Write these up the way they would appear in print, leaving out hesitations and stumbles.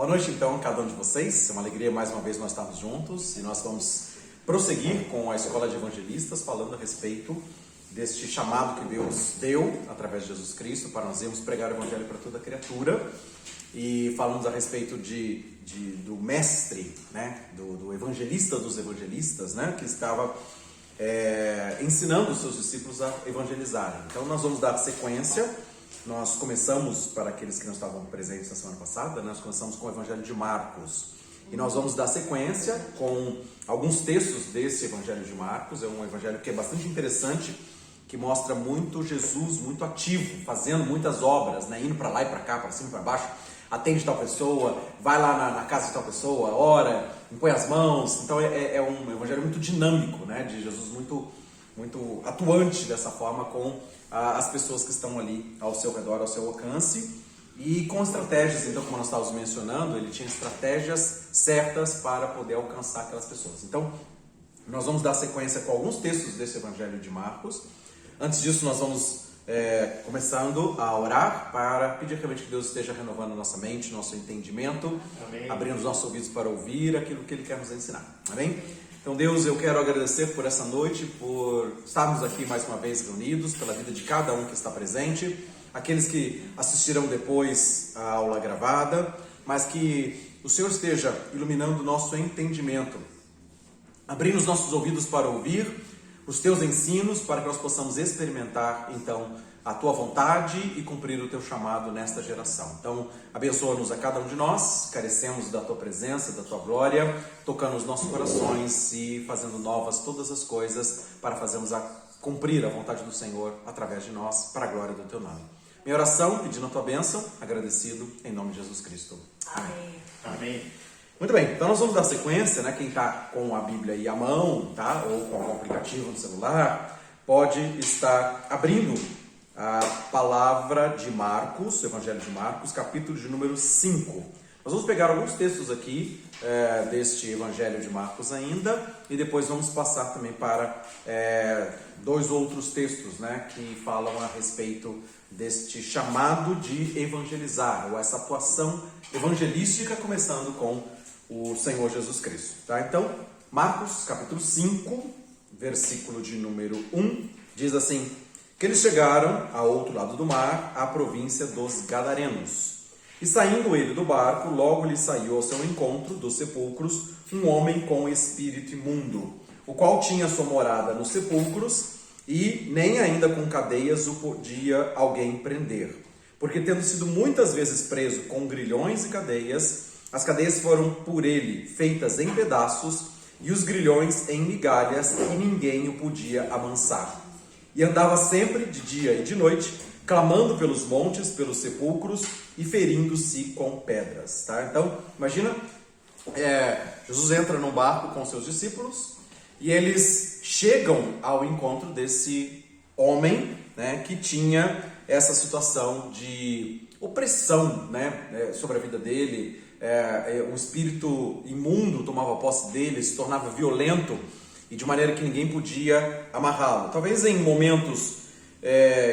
Boa noite, então, a cada um de vocês. É uma alegria mais uma vez nós estarmos juntos e nós vamos prosseguir com a Escola de Evangelistas, falando a respeito deste chamado que Deus deu através de Jesus Cristo para nós irmos pregar o Evangelho para toda criatura. E falamos a respeito do mestre, né? do evangelista dos evangelistas, né? Que estava ensinando os seus discípulos a evangelizarem. Então nós vamos dar sequência. Nós começamos, para aqueles que não estavam presentes na semana passada, nós começamos com o Evangelho de Marcos. E nós vamos dar sequência com alguns textos desse Evangelho de Marcos. É um evangelho que é bastante interessante, que mostra muito Jesus, muito ativo, fazendo muitas obras, né? Indo para lá e para cá, para cima e para baixo. Atende tal pessoa, vai lá na casa de tal pessoa, ora, impõe as mãos. Então é um evangelho muito dinâmico, né? De Jesus muito atuante dessa forma com as pessoas que estão ali ao seu redor, ao seu alcance, e com estratégias. Então, como nós estávamos mencionando, ele tinha estratégias certas para poder alcançar aquelas pessoas. Então, nós vamos dar sequência com alguns textos desse Evangelho de Marcos. Antes disso, nós vamos começando a orar para pedir realmente que Deus esteja renovando nossa mente, nosso entendimento. Amém. Abrindo os nossos ouvidos para ouvir aquilo que Ele quer nos ensinar. Amém? Então, Deus, eu quero agradecer por essa noite, por estarmos aqui mais uma vez reunidos, pela vida de cada um que está presente, aqueles que assistirão depois a aula gravada, mas que o Senhor esteja iluminando o nosso entendimento, abrindo os nossos ouvidos para ouvir os Teus ensinos, para que nós possamos experimentar, então, a Tua vontade e cumprir o Teu chamado nesta geração. Então, abençoa-nos a cada um de nós, carecemos da Tua presença, da Tua glória, tocando os nossos corações e fazendo novas todas as coisas para fazermos cumprir a vontade do Senhor através de nós, para a glória do Teu nome. Minha oração, pedindo a Tua bênção, agradecido em nome de Jesus Cristo. Amém. Amém. Muito bem, então nós vamos dar sequência, né? Quem está com a Bíblia aí à mão, tá? Ou com algum aplicativo no celular, pode estar abrindo a palavra de Marcos, o Evangelho de Marcos, capítulo de número 5. Nós vamos pegar alguns textos aqui deste Evangelho de Marcos ainda, e depois vamos passar também para dois outros textos, né, que falam a respeito deste chamado de evangelizar, ou essa atuação evangelística, começando com o Senhor Jesus Cristo. Tá? Então, Marcos, capítulo 5, versículo de número 1, diz assim: que eles chegaram ao outro lado do mar, à província dos Gadarenos. E saindo ele do barco, logo lhe saiu ao seu encontro dos sepulcros um homem com espírito imundo, o qual tinha sua morada nos sepulcros, e nem ainda com cadeias o podia alguém prender. Porque tendo sido muitas vezes preso com grilhões e cadeias, as cadeias foram por ele feitas em pedaços, e os grilhões em migalhas, e ninguém o podia amansar. E andava sempre de dia e de noite, clamando pelos montes, pelos sepulcros e ferindo-se com pedras. Tá? Então, imagina, Jesus entra num barco com seus discípulos e eles chegam ao encontro desse homem, né, que tinha essa situação de opressão, né, sobre a vida dele. Um espírito imundo tomava posse dele, se tornava violento, e de maneira que ninguém podia amarrá-lo. Talvez em momentos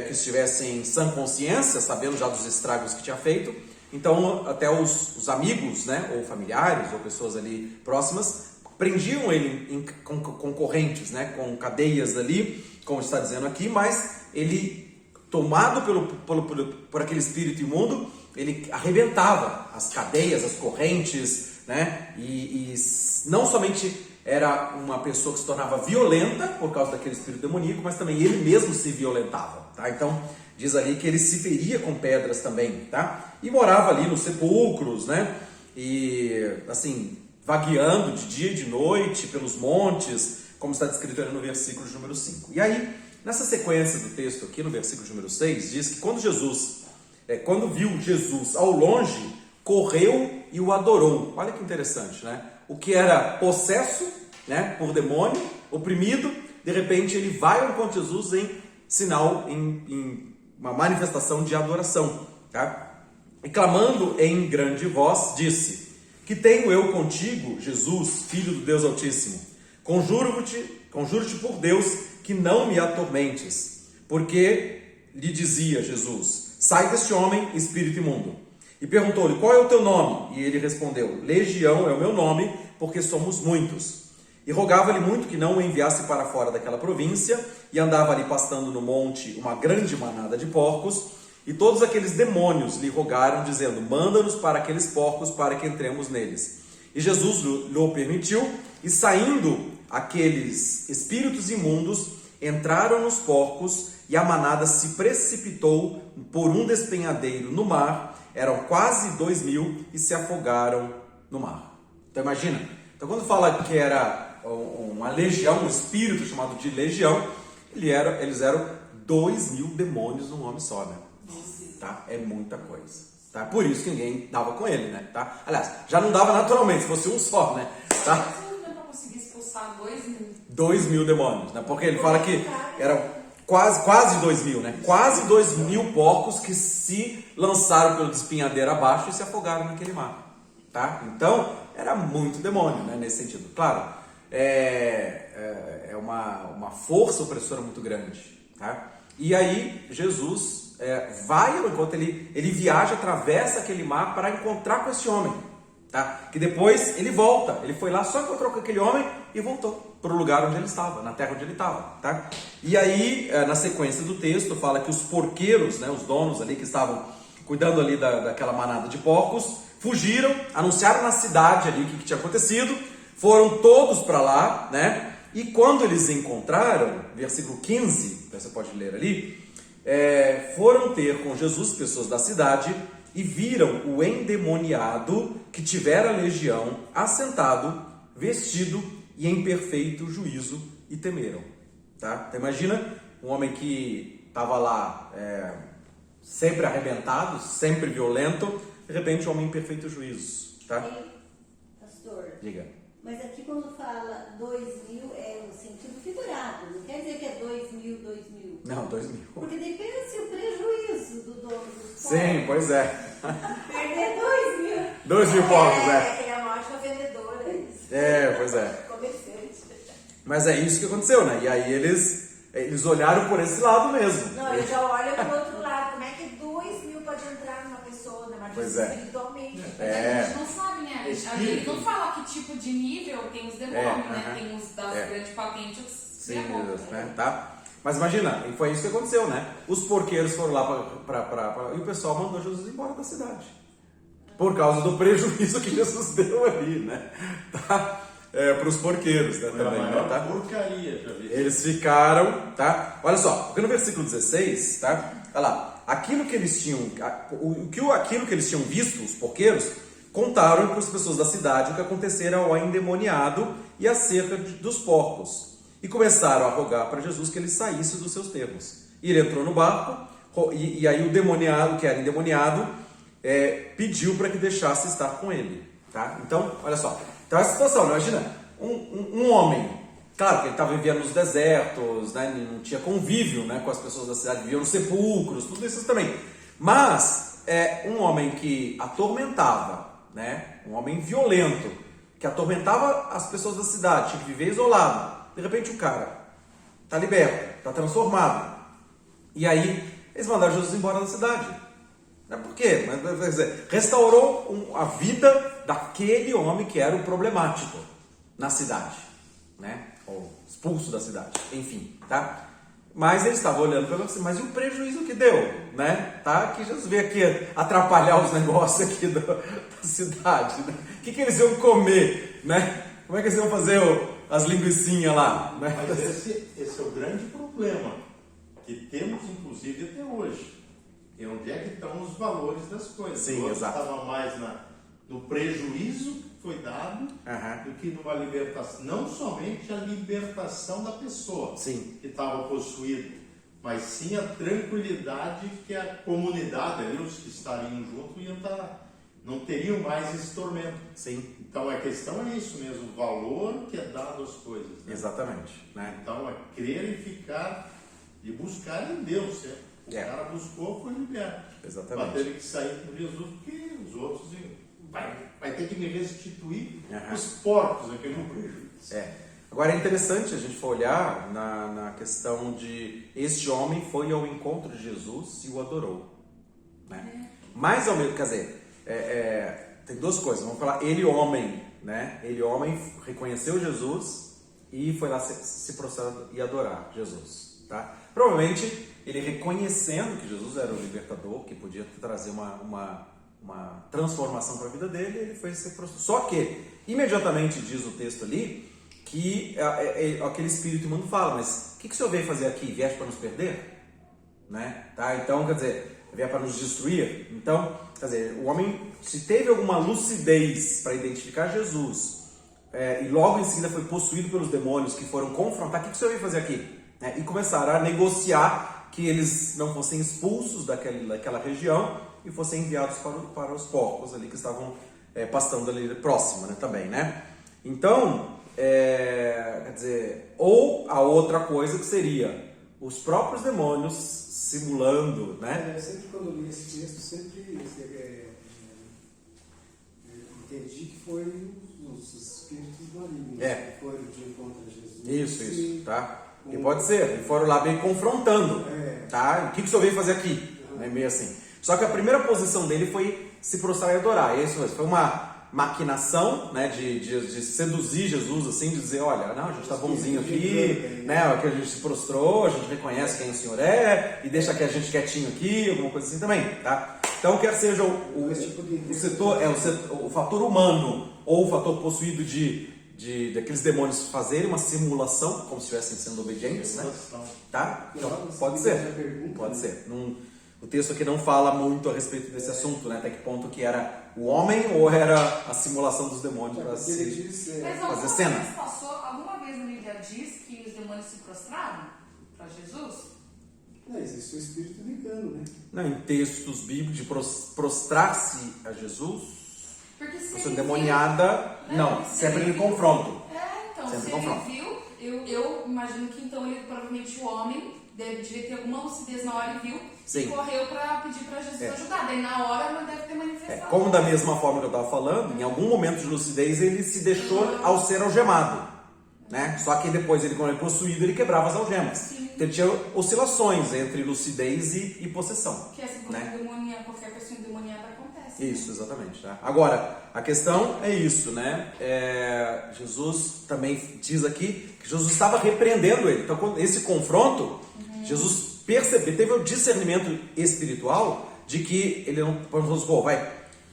que estivessem em sã consciência, sabendo já dos estragos que tinha feito, então até os amigos, né, ou familiares, ou pessoas ali próximas, prendiam ele com correntes, né, com cadeias ali, como está dizendo aqui, mas ele, tomado por aquele espírito imundo, ele arrebentava as cadeias, as correntes, né, e não somente era uma pessoa que se tornava violenta por causa daquele espírito demoníaco, mas também ele mesmo se violentava, tá? Então, diz ali que ele se feria com pedras também, tá? E morava ali nos sepulcros, né? E, assim, vagueando de dia e de noite pelos montes, como está descrito ali no versículo de número 5. E aí, nessa sequência do texto aqui, no versículo de número 6, diz que quando viu Jesus ao longe, correu e o adorou. Olha que interessante, né? O que era possesso, né, por demônio, oprimido, de repente ele vai ao encontro de Jesus em sinal, em uma manifestação de adoração. Tá? E clamando em grande voz, disse: que tenho eu contigo, Jesus, Filho do Deus Altíssimo? Conjuro-te por Deus que não me atormentes. Porque lhe dizia Jesus: sai deste homem, espírito imundo. E perguntou-lhe, qual é o teu nome? E ele respondeu, Legião é o meu nome, porque somos muitos. E rogava-lhe muito que não o enviasse para fora daquela província, e andava ali pastando no monte uma grande manada de porcos, e todos aqueles demônios lhe rogaram, dizendo, manda-nos para aqueles porcos, para que entremos neles. E Jesus lhe permitiu, e saindo aqueles espíritos imundos, entraram nos porcos, e a manada se precipitou por um despenhadeiro no mar, eram quase 2.000 e se afogaram no mar. Então imagina, então quando fala que era uma legião, um espírito chamado de legião, eles eram 2.000 demônios num homem só, né? Tá? É muita coisa. Tá? Por isso que ninguém dava com ele, né? Tá? Aliás, já não dava naturalmente, se fosse um só, né? Tá? Não deu pra conseguir expulsar 2.000. 2.000 demônios, né? Porque ele fala que eram quase 2.000, né? Quase 2.000 porcos que se lançaram pelo despenhadeiro abaixo e se afogaram naquele mar, tá? Então, era muito demônio, né? Nesse sentido. Claro, é uma força opressora muito grande, tá? E aí, Jesus vai, enquanto ele viaja, atravessa aquele mar para encontrar com esse homem, tá? Que depois ele volta, ele foi lá, só encontrou com aquele homem e voltou para o lugar onde ele estava, na terra onde ele estava, tá? E aí, na sequência do texto, fala que os porqueiros, né, os donos ali que estavam cuidando ali daquela manada de porcos, fugiram, anunciaram na cidade ali o que tinha acontecido, foram todos para lá, né? E quando eles encontraram, versículo 15, você pode ler ali, foram ter com Jesus pessoas da cidade e viram o endemoniado que tivera legião assentado, vestido e em perfeito juízo e temeram. Tá? Então imagina um homem que estava lá sempre arrebentado, sempre violento, de repente um homem em perfeito juízo. Tá? Ei, pastor, diga. Mas aqui quando fala 2.000 é no sentido figurado, não quer dizer que é 2.000. Não, 2.000. Porque depende se o prejuízo do dono dos porcos. Sim, pois é. Perder 2.000. 2.000 porcos, Ele é uma ótima vendedora, isso. Pois é. Comerciante. Mas é isso que aconteceu, né? E aí eles olharam por esse lado mesmo. Não, eu já olho pro outro lado. Como é que 2.000 pode entrar numa pessoa, né? Mas Pois é. espiritualmente. A gente não sabe, né? Ele não fala que tipo de nível tem os demônios, né? Tem os das grandes patentes. Sim, né? Tá? Mas imagina, e foi isso que aconteceu, né? Os porqueiros foram lá e o pessoal mandou Jesus embora da cidade. Por causa do prejuízo que Jesus deu ali, né? Tá? Para os porqueiros, né? Também, né? Tá? Porcaria, já vi. Eles ficaram, tá? Olha só, porque no versículo 16, tá? Olha lá, aquilo que eles tinham visto, os porqueiros, contaram para as pessoas da cidade o que acontecera ao endemoniado e acerca dos porcos. E começaram a rogar para Jesus que ele saísse dos seus termos. E ele entrou no barco, e aí o demoniado, que era endemoniado, pediu para que deixasse estar com ele. Tá? Então, olha só. Então, essa situação, imagina, um homem, claro que ele estava vivendo nos desertos, né? Não tinha convívio, né, com as pessoas da cidade, vivia nos sepulcros, tudo isso também. Mas, um homem que atormentava, né? Um homem violento, que atormentava as pessoas da cidade, tinha que viver isolado. De repente o cara está liberto, está transformado. E aí eles mandaram Jesus embora da cidade. Por quê? Restaurou a vida daquele homem que era o problemático na cidade, né? Ou expulso da cidade, enfim, tá? Mas ele estava olhando para você, mas e o prejuízo que deu, né? Tá? Que Jesus veio aqui atrapalhar os negócios aqui da cidade, né? O que eles iam comer, né? Como é que eles iam fazer as linguicinhas lá, né? Mas esse é o grande problema que temos, inclusive, até hoje. E onde é que estão os valores das coisas? Sim, o exato. Estava mais no prejuízo que foi dado do que numa libertação. Não somente a libertação da pessoa que estava possuída, mas sim a tranquilidade que a comunidade ali, os que estariam juntos, não teriam mais esse tormento. Sim. Então a questão é isso mesmo, o valor que é dado às coisas. Né? Exatamente. Né? Então é crer e ficar e buscar em Deus. O cara buscou, foi liberto. Exatamente. Mas teve que sair com Jesus, porque os outros vai ter que me restituir os porcos aqui no prejuízo. Agora é interessante a gente for olhar na questão de este homem foi ao encontro de Jesus e o adorou. Né? Mais ou menos, quer dizer, tem duas coisas. Vamos falar, ele homem, né? Ele homem reconheceu Jesus e foi lá se prostrar e adorar Jesus, tá? Provavelmente ele reconhecendo que Jesus era o libertador, que podia trazer uma transformação para a vida dele, ele foi se prostrar. Só que imediatamente diz o texto ali que aquele espírito imundo fala, mas o que o senhor veio fazer aqui? Vieste para nos perder? Né? Tá? Então, quer dizer, veio para nos destruir? Então, quer dizer, o homem, se teve alguma lucidez para identificar Jesus, e logo em seguida foi possuído pelos demônios que foram confrontar, o que o senhor veio fazer aqui? Né? E começaram a negociar que eles não fossem expulsos daquela região e fossem enviados para os porcos ali que estavam pastando ali próximo, né, também, né? Então, quer dizer, ou a outra coisa que seria os próprios demônios simulando, né? Sempre quando eu li esse texto, sempre entendi que foi os espíritos malignos que foram de encontro a Jesus. Isso, tá? E pode ser, e foram lá bem confrontando, tá? O que o senhor veio fazer aqui? Né? Meio assim. Só que a primeira posição dele foi se prostrar e adorar. Isso foi uma maquinação, né, de seduzir Jesus, assim, de dizer, olha, não, a gente está bonzinho aqui, né, que a gente se prostrou, a gente reconhece quem o Senhor é, e deixa que a gente quietinho aqui, alguma coisa assim também, tá? Então, quer seja o fator humano ou o fator possuído daqueles demônios fazerem uma simulação, como se estivessem sendo obedientes, né? Tá? Então, pode ser. O texto aqui não fala muito a respeito desse assunto, né? Até que ponto que era o homem ou era a simulação dos demônios para fazer cena. Alguma vez na Bíblia diz que os demônios se prostraram para Jesus? Não, existe o espírito de engano, né? Não, em textos bíblicos de prostrar-se a Jesus, porque se pessoa endemoniada, não, sempre em confronto. Então, sempre se confronto. ele viu, eu imagino que então ele, provavelmente o homem, devia ter alguma lucidez na hora e viu, e correu para pedir para Jesus ajudar. Daí na hora não deve ter manifestado. Como da mesma forma que eu estava falando, em algum momento de lucidez ele se deixou ao ser algemado, né? Só que depois, quando ele possuído, ele quebrava as algemas. Sim. Então ele tinha oscilações entre lucidez e possessão. Que assim, qualquer pessoa endemoniada acontece. Isso, exatamente. Tá? Agora, a questão é isso, né? Jesus também diz aqui que Jesus estava repreendendo ele. Então, esse confronto, Jesus teve o discernimento espiritual de que ele não,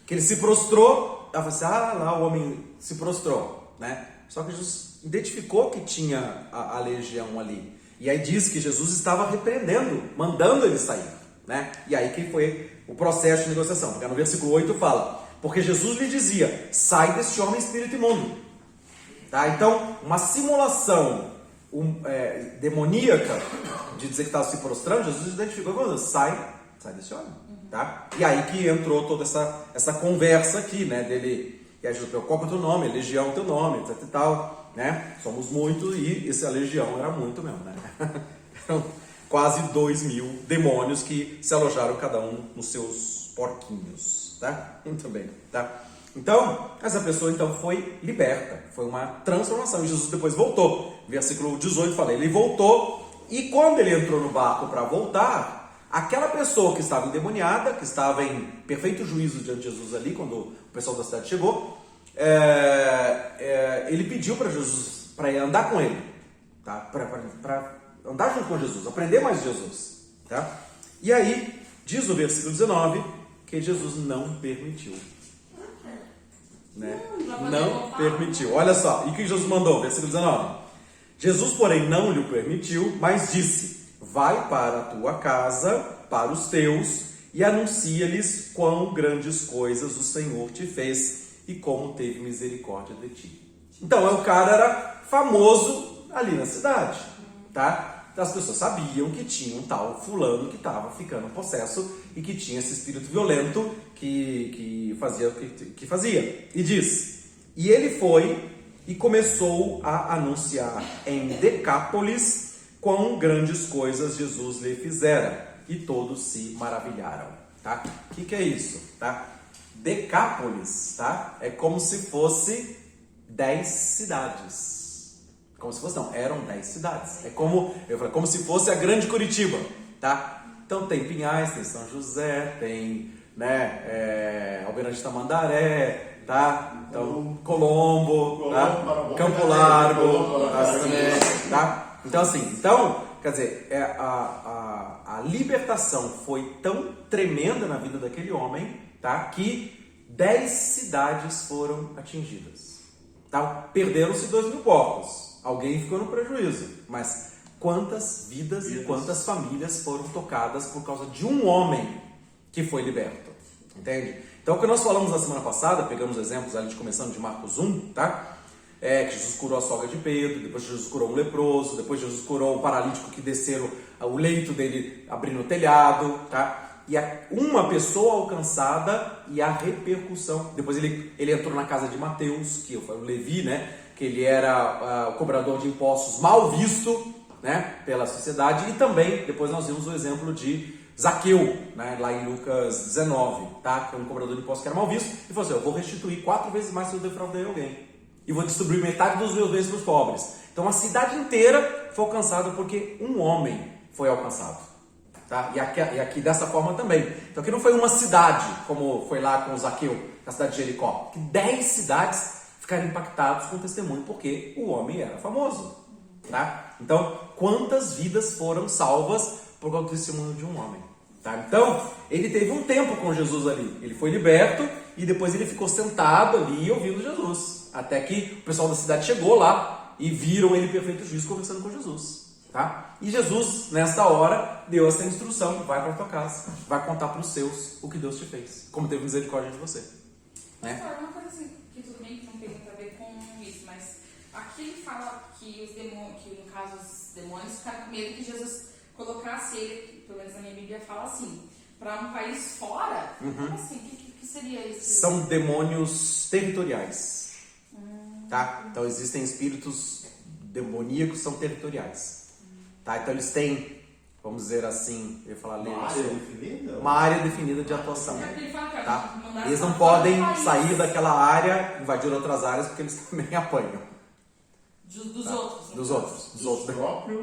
que ele se prostrou, ela falou assim, lá o homem se prostrou, né? Só que Jesus identificou que tinha a legião ali. E aí diz que Jesus estava repreendendo, mandando ele sair, né? E aí que foi o processo de negociação. Porque no versículo 8 fala, porque Jesus lhe dizia, sai deste homem espírito imundo. Tá? Então, uma simulação demoníaca de dizer que estava se prostrando, Jesus identificou e falou, sai desse homem. Tá? E aí que entrou toda essa conversa aqui, né? Dele, e aí Jesus perguntou, qual é o teu nome? Legião é o teu nome, etc e tal, né? Somos muitos e essa legião era muito mesmo, né? Eram quase 2.000 demônios que se alojaram cada um nos seus porquinhos, tá? Muito bem, tá? Então, essa pessoa então foi liberta, foi uma transformação. E Jesus depois voltou. Versículo 18 fala, ele voltou e quando ele entrou no barco para voltar, aquela pessoa que estava endemoniada, que estava em perfeito juízo diante de Jesus ali, quando o pessoal da cidade chegou, ele pediu para Jesus, para andar com ele, tá? Para andar junto com Jesus, aprender mais de Jesus, tá? E aí, diz o versículo 19, que Jesus não permitiu. Né? Não permitiu. Olha só, e o que Jesus mandou? Versículo 19. Jesus, porém, não lhe permitiu, mas disse, vai para a tua casa, para os teus, e anuncia-lhes quão grandes coisas o Senhor te fez e como teve misericórdia de ti. Então, o cara era famoso ali na cidade, tá? As pessoas sabiam que tinha um tal fulano que estava ficando possesso e que tinha esse espírito violento que fazia o que fazia. E diz, e ele foi e começou a anunciar em Decápolis quão grandes coisas Jesus lhe fizera. E todos se maravilharam. Tá? O que é isso? Tá? Decápolis, tá? É como se fosse 10 cidades. Como se fosse, não, eram 10 cidades. É como se fosse a grande Curitiba, tá? Então tem Pinhais, tem São José, tem né? Almirante Tamandaré, tá? Então, Colombo, tá? Campo Largo, tá? Então, assim, quer dizer, a libertação foi tão tremenda na vida daquele homem, tá? Que 10 cidades foram atingidas, tá? Perderam-se 2.000 porcos, alguém ficou no prejuízo, mas quantas vidas e quantas famílias foram tocadas por causa de um homem que foi liberto, entende? Então, o que nós falamos na semana passada, pegamos exemplos ali começando de Marcos 1, tá? Que Jesus curou a sogra de Pedro, depois Jesus curou um leproso, depois Jesus curou um paralítico que desceram o leito dele abrindo o telhado, tá? E uma pessoa alcançada e a repercussão. Depois ele entrou na casa de Mateus, que foi o Levi, né? Que ele era o cobrador de impostos mal visto, né? Pela sociedade. E também, depois nós vimos o exemplo de Zaqueu, né? Lá em Lucas 19, tá? Que é um cobrador de impostos que era mal visto. E falou assim, eu vou restituir 4 vezes mais se eu defraudei alguém. E vou distribuir metade dos meus bens para os pobres. Então a cidade inteira foi alcançada porque um homem foi alcançado. Tá? E aqui dessa forma também. Então aqui não foi uma cidade, como foi lá com Zaqueu, na cidade de Jericó. Que 10 cidades ficaram impactadas com o testemunho porque o homem era famoso. Tá? Então, quantas vidas foram salvas por causa do testemunho de um homem? Tá? Então, ele teve um tempo com Jesus ali. Ele foi liberto e depois ele ficou sentado ali ouvindo Jesus. Até que o pessoal da cidade chegou lá e viram ele perfeito juiz conversando com Jesus. Tá? E Jesus, nesta hora, deu essa instrução: vai para a tua casa, vai contar para os seus o que Deus te fez, como teve misericórdia de você. Né? Uma coisa assim, que tudo bem que não tem muito a ver com isso, mas aqui ele fala que os demônios, que no caso os demônios ficaram com medo que Jesus colocasse ele, pelo menos na minha Bíblia fala assim, para um país fora. Como assim? O que seria isso? São demônios territoriais. Tá? Então existem espíritos demoníacos que são territoriais. Tá? Então eles têm, vamos dizer assim, eu ia falar uma área definida de atuação. Tá? Eles não podem sair daquela área, invadir outras áreas, porque eles também apanham. Dos tá? outros. Dos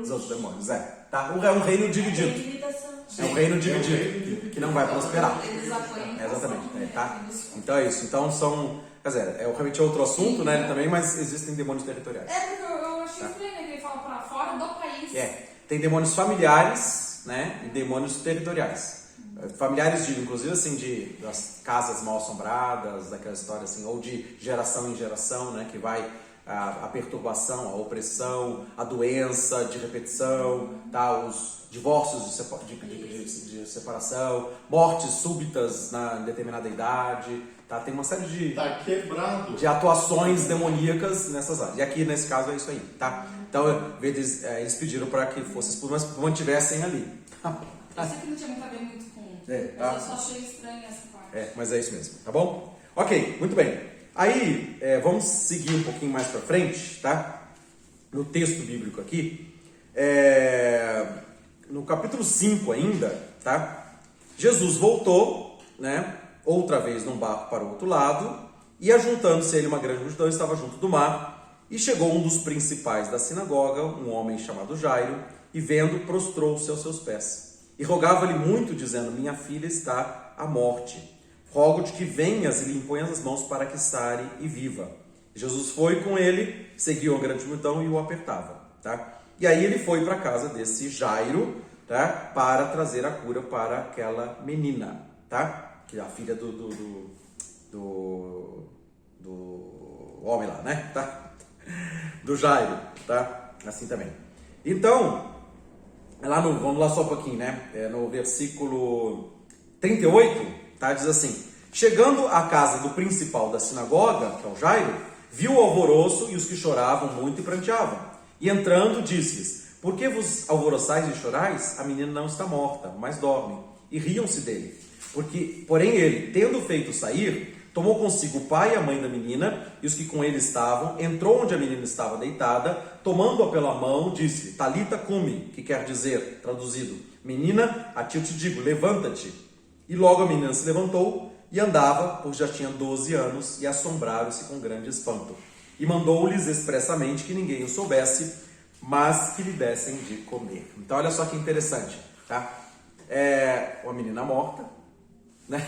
outros demônios. Tá? É um reino dividido. É um reino dividido, que não vai prosperar. Eles apanham. Exatamente. Tá? Então é isso. Então são... Quer dizer, realmente é outro assunto, né, também, mas existem demônios territoriais. Porque eu achei estranho, né, que ele fala para fora do país. Tem demônios familiares, né, e demônios territoriais. Familiares, digo, inclusive, assim, das casas mal assombradas, daquela história, assim, ou de geração em geração, né, que vai a perturbação, a opressão, a doença de repetição, tá, os divórcios de separação, mortes súbitas em determinada idade. Tá? Tem uma série de atuações demoníacas nessas áreas. E aqui, nesse caso, é isso aí. Tá? Então, eles pediram para que fosse expulso, mas mantivessem ali. Eu sei que não tinha muito a ver muito com... Tá? Mas eu só achei estranho essa parte. Mas é isso mesmo. Tá bom? Ok, muito bem. Aí, vamos seguir um pouquinho mais para frente, tá? No texto bíblico aqui. No capítulo 5 ainda, tá? Jesus voltou, né? Outra vez num barco para o outro lado, e ajuntando-se a ele uma grande multidão, estava junto do mar, e chegou um dos principais da sinagoga, um homem chamado Jairo, e vendo, prostrou-se aos seus pés. E rogava-lhe muito, dizendo: minha filha está à morte. Rogo-te que venhas e lhe imponhas as mãos para que sare e viva. Jesus foi com ele, seguiu a grande multidão e o apertava. Tá? E aí ele foi para a casa desse Jairo, tá? Para trazer a cura para aquela menina, tá? Que é a filha do homem lá, né? Tá? Do Jairo, tá? Assim também. Então, vamos lá só um pouquinho, né? No versículo 38, tá? Diz assim: chegando à casa do principal da sinagoga, que é o Jairo, viu o alvoroço e os que choravam muito e pranteavam. E entrando, disse-lhes: por que vos alvoroçais e chorais? A menina não está morta, mas dorme. E riam-se dele. Porém ele, tendo feito sair, tomou consigo o pai e a mãe da menina e os que com ele estavam, entrou onde a menina estava deitada, tomando-a pela mão, disse: Talita cumi, que quer dizer, traduzido: menina, a ti eu te digo, levanta-te. E logo a menina se levantou e andava, pois já tinha 12 anos, e assombraram-se com grande espanto. E mandou-lhes expressamente que ninguém o soubesse, mas que lhe dessem de comer. Então olha só que interessante, tá? Uma menina morta, né?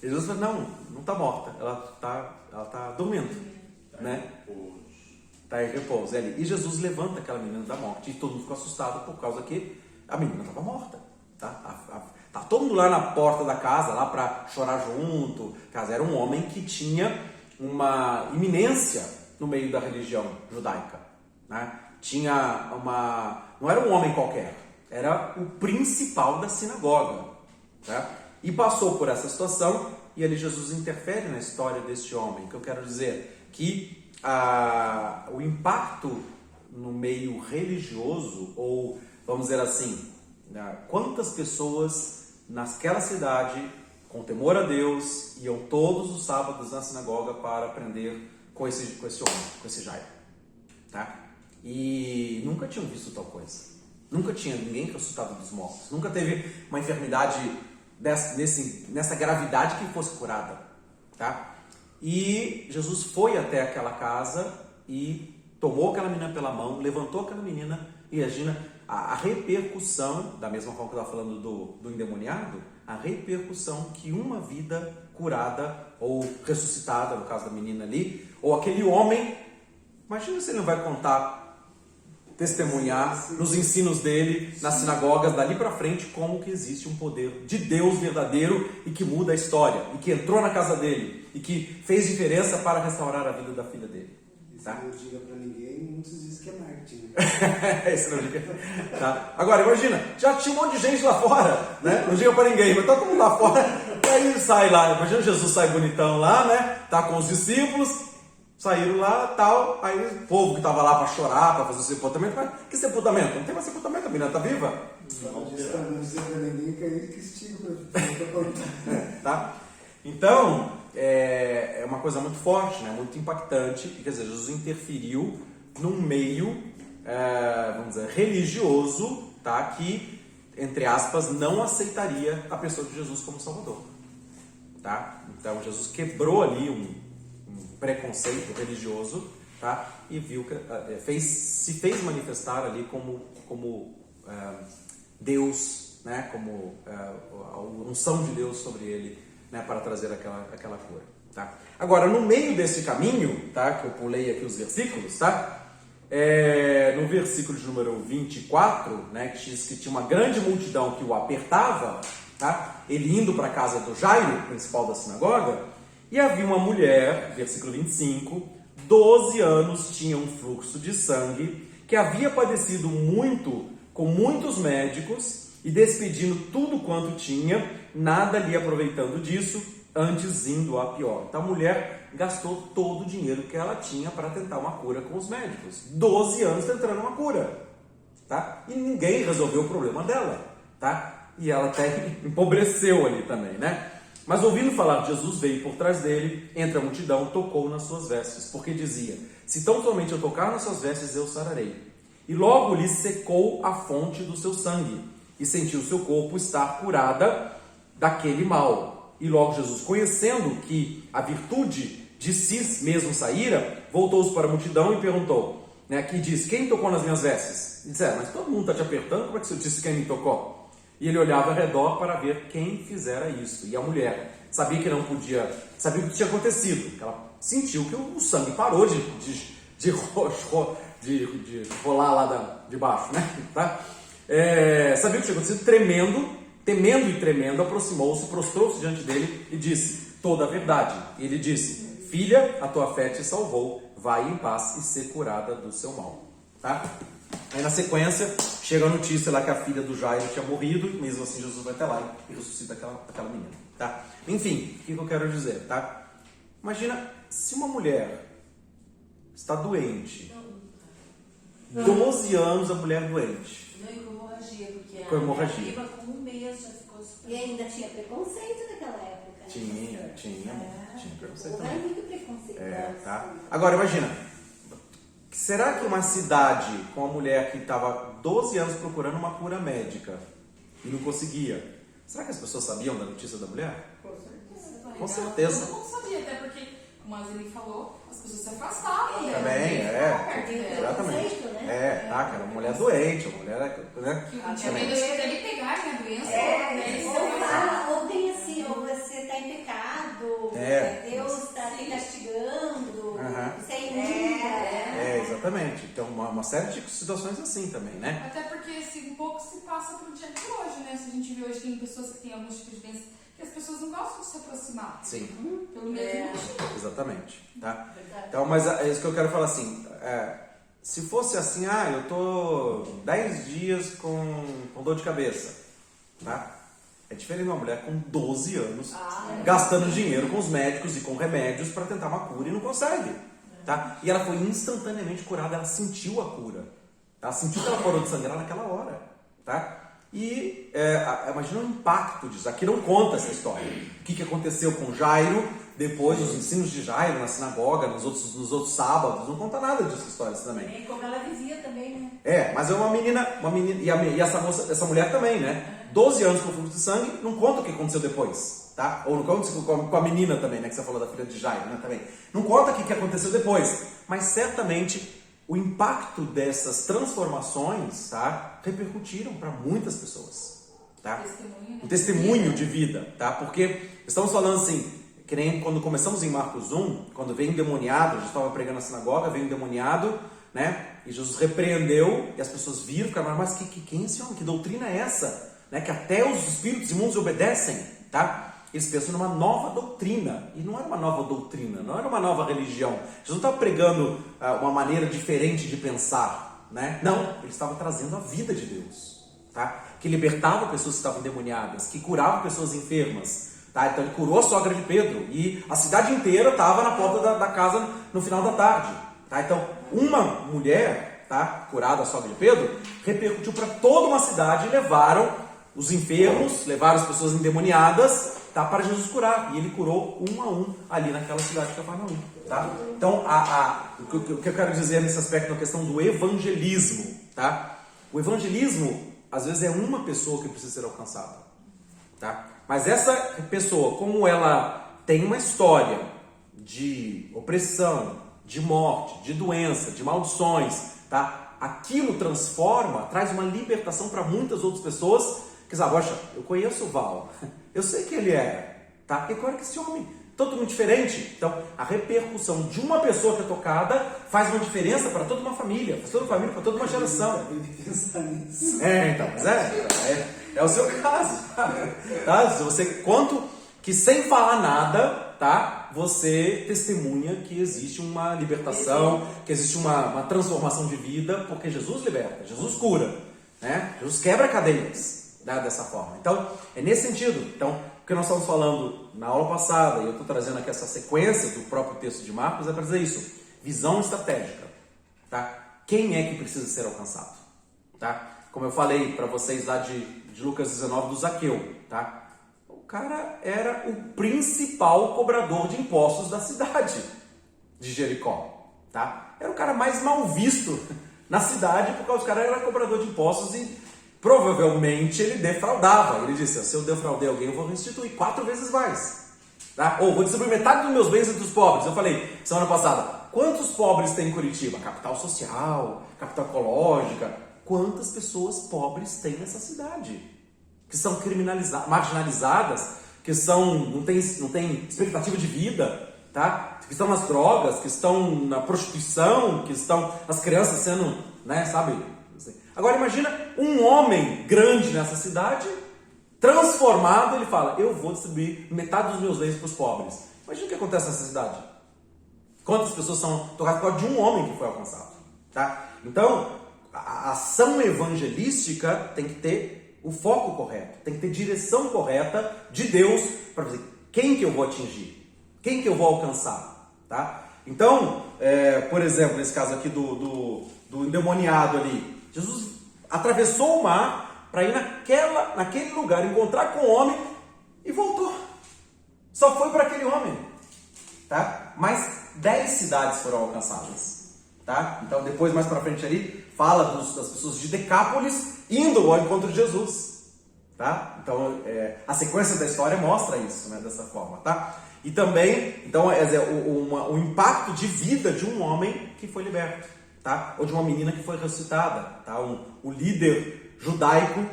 E Jesus falou, não está morta, ela tá dormindo, né? Está em repouso. E Jesus levanta aquela menina da morte e todo mundo ficou assustado por causa que a menina estava morta. Tá todo mundo lá na porta da casa, lá para chorar junto. Caso era um homem que tinha uma iminência no meio da religião judaica, né? Não era um homem qualquer, era o principal da sinagoga, né? E passou por essa situação e ali Jesus interfere na história deste homem. Que eu quero dizer que o impacto no meio religioso, ou vamos dizer assim, quantas pessoas naquela cidade, com temor a Deus, iam todos os sábados na sinagoga para aprender com esse homem, com esse Jairo, tá? E nunca tinham visto tal coisa. Nunca tinha ninguém ressuscitado dos mortos. Nunca teve uma enfermidade nessa gravidade que fosse curada, tá? E Jesus foi até aquela casa e tomou aquela menina pela mão, levantou aquela menina e imagina a repercussão, da mesma forma que eu estava falando do endemoniado, a repercussão que uma vida curada ou ressuscitada, no caso da menina ali, ou aquele homem, imagina se ele não vai contar, testemunhar nos ensinos dele, nas sinagogas, dali para frente, como que existe um poder de Deus verdadeiro e que muda a história, e que entrou na casa dele, e que fez diferença para restaurar a vida da filha dele. Tá? Isso não diga para ninguém, muitos dizem que é marketing, né? Isso não diga. Tá? Agora, imagina, já tinha um monte de gente lá fora, né? Não diga para ninguém, mas tá todo mundo lá fora, e aí ele sai lá, imagina Jesus sai bonitão lá, né? Tá com os discípulos, saíram lá, tal, aí o povo que tava lá para chorar, para fazer o sepultamento, mas que sepultamento? Não tem mais sepultamento, a menina tá viva? Não dizer para ninguém que é ele que estigma. Tá? Então, é uma coisa muito forte, né? Muito impactante, quer dizer, Jesus interferiu num meio, vamos dizer, religioso, tá? Que, entre aspas, não aceitaria a pessoa de Jesus como Salvador, tá? Então, Jesus quebrou ali um preconceito religioso, tá? E viu que se fez manifestar ali como Deus, né? Como a unção de Deus sobre ele, né? Para trazer aquela cura, tá? Agora, no meio desse caminho, tá? Que eu pulei aqui os versículos, tá? No versículo de número 24, né? Que diz que tinha uma grande multidão que o apertava, tá? Ele indo para a casa do Jairo, principal da sinagoga. E havia uma mulher, versículo 25, 12 anos tinha um fluxo de sangue, que havia padecido muito com muitos médicos e despedindo tudo quanto tinha, nada lhe aproveitando disso, antes indo a pior. Então a mulher gastou todo o dinheiro que ela tinha para tentar uma cura com os médicos. 12 anos tentando uma cura, tá? E ninguém resolveu o problema dela, tá? E ela até empobreceu ali também, né? Mas ouvindo falar de Jesus, veio por trás dele, entre a multidão, tocou nas suas vestes, porque dizia, se tão somente eu tocar nas suas vestes, eu sararei. E logo lhe secou a fonte do seu sangue, e sentiu seu corpo estar curada daquele mal. E logo Jesus, conhecendo que a virtude de si mesmo saíra, voltou-se para a multidão e perguntou, né, que diz, quem tocou nas minhas vestes? E disseram, mas todo mundo está te apertando, como é que você disse quem me tocou? E ele olhava ao redor para ver quem fizera isso. E a mulher sabia que não podia, sabia o que tinha acontecido. Ela sentiu que o sangue parou de rolar lá de baixo, né? Tá? Sabia o que tinha acontecido, temendo e tremendo, aproximou-se, prostrou-se diante dele e disse toda a verdade. E ele disse, filha, a tua fé te salvou, vai em paz e ser curada do seu mal. Tá? Aí na sequência, chega a notícia lá que a filha do Jairo tinha morrido, e mesmo assim Jesus vai até lá e ressuscita aquela menina, tá? Enfim, o que eu quero dizer, tá? Imagina se uma mulher está doente, 12 anos a mulher doente. Não, com hemorragia, porque com hemorragia. Viva com um mês já ficou super... E ainda tinha preconceito naquela época. Tinha preconceito. Era muito preconceito. Tá? Agora imagina. Será que uma cidade com uma mulher que estava 12 anos procurando uma cura médica e não conseguia, será que as pessoas sabiam da notícia da mulher? Com certeza. Todo mundo sabia, até porque, como a Azeli falou, as pessoas se afastavam. Também, exatamente. Né? Tá, que era uma mulher doente, uma mulher, né? Tinha medo de ele pegar a doença. Ou tem assim, ou você está em pecado, Deus está te castigando, isso é injusto. Exatamente. Então, uma série de situações assim também, né? Até porque um pouco se passa pro dia de hoje, né? Se a gente vê hoje, tem pessoas que têm alguns tipos de doença que as pessoas não gostam de se aproximar. Sim. Pelo mesmo motivo. Exatamente. Tá? Verdade. Então, mas é isso que eu quero falar assim. Se fosse assim, eu tô 10 dias com dor de cabeça, tá? É diferente de uma mulher com 12 anos gastando dinheiro com os médicos e com remédios para tentar uma cura e não consegue, tá? E ela foi instantaneamente curada, ela sentiu a cura. Ela sentiu que ela parou de sangrar naquela hora, tá? E imagina o impacto disso. Aqui não conta essa história. O que aconteceu com Jairo, depois os ensinos de Jairo na sinagoga, nos outros sábados, não conta nada dessa história também. É como ela vivia também, né? Mas é uma menina e essa mulher também, né? 12 anos com fluxo de sangue, não conta o que aconteceu depois, tá? Ou não conta com a menina também, né? Que você falou da filha de Jairo, né? Também. Não conta o que aconteceu depois, mas certamente o impacto dessas transformações, tá? Repercutiram para muitas pessoas, tá? Um testemunho de vida, tá? Porque estamos falando assim, que nem quando começamos em Marcos 1, quando veio um endemoniado, Jesus estava pregando na sinagoga, veio um endemoniado, né? E Jesus repreendeu, e as pessoas viram, ficaram, mas quem é esse homem? Que doutrina é essa? Né? Que até os espíritos imundos obedecem, tá? Eles pensam numa nova doutrina, e não era uma nova doutrina, não era uma nova religião. Jesus não estava pregando uma maneira diferente de pensar, né? Não, ele estava trazendo a vida de Deus, tá? Que libertava pessoas que estavam endemoniadas, que curava pessoas enfermas, tá? Então ele curou a sogra de Pedro, e a cidade inteira estava na porta da casa no final da tarde, tá? Então uma mulher, tá, curada a sogra de Pedro, repercutiu para toda uma cidade e levaram os enfermos, levaram as pessoas endemoniadas, tá, para Jesus curar. E ele curou um a um ali naquela cidade de Cafarnaum, tá? Então, o que eu quero dizer nesse aspecto, na questão do evangelismo, tá? O evangelismo, às vezes, é uma pessoa que precisa ser alcançada, tá? Mas essa pessoa, como ela tem uma história de opressão, de morte, de doença, de maldições, tá? Aquilo transforma, traz uma libertação para muitas outras pessoas. Que diz, poxa, eu conheço o Val, eu sei que ele é, tá? E agora que esse homem, totalmente diferente. Então, a repercussão de uma pessoa que é tocada faz uma diferença para toda uma família, para toda uma família, para toda uma geração. Então, mas é o seu caso, tá? Você, quanto que sem falar nada, tá? Você testemunha que existe uma libertação, que existe uma transformação de vida, porque Jesus liberta, Jesus cura, né? Jesus quebra cadeias. Dessa forma. Então, é nesse sentido. Então, o que nós estamos falando na aula passada, e eu estou trazendo aqui essa sequência do próprio texto de Marcos, é para dizer isso. Visão estratégica. Tá? Quem é que precisa ser alcançado? Tá? Como eu falei para vocês lá de Lucas 19, do Zaqueu. Tá? O cara era o principal cobrador de impostos da cidade de Jericó. Tá? Era o cara mais mal visto na cidade, porque o cara era cobrador de impostos e provavelmente ele defraudava. Ele disse, se eu defraudei alguém, eu vou restituir 4 vezes mais. Tá? Ou vou distribuir metade dos meus bens entre os pobres. Eu falei, semana passada, quantos pobres tem em Curitiba? Capital social, capital ecológica. Quantas pessoas pobres tem nessa cidade? Que são marginalizadas, que não tem expectativa de vida, tá? Que estão nas drogas, que estão na prostituição, que estão as crianças sendo, né, sabe? Agora imagina um homem grande nessa cidade, transformado, ele fala, eu vou distribuir metade dos meus bens para os pobres. Imagina o que acontece nessa cidade. Quantas pessoas são tocadas por causa de um homem que foi alcançado. Tá? Então, a ação evangelística tem que ter o foco correto, tem que ter direção correta de Deus para dizer quem que eu vou atingir, quem que eu vou alcançar. Tá? Então, por exemplo, nesse caso aqui do endemoniado ali, Jesus atravessou o mar para ir naquele lugar, encontrar com o homem e voltou. Só foi para aquele homem. Tá? Mas 10 cidades foram alcançadas. Tá? Então depois, mais para frente ali, fala das pessoas de Decápolis indo ao encontro de Jesus. Tá? Então a sequência da história mostra isso, né, dessa forma. Tá? E também, então, o impacto de vida de um homem que foi liberto. Tá? Ou de uma menina que foi ressuscitada, tá? Um líder judaico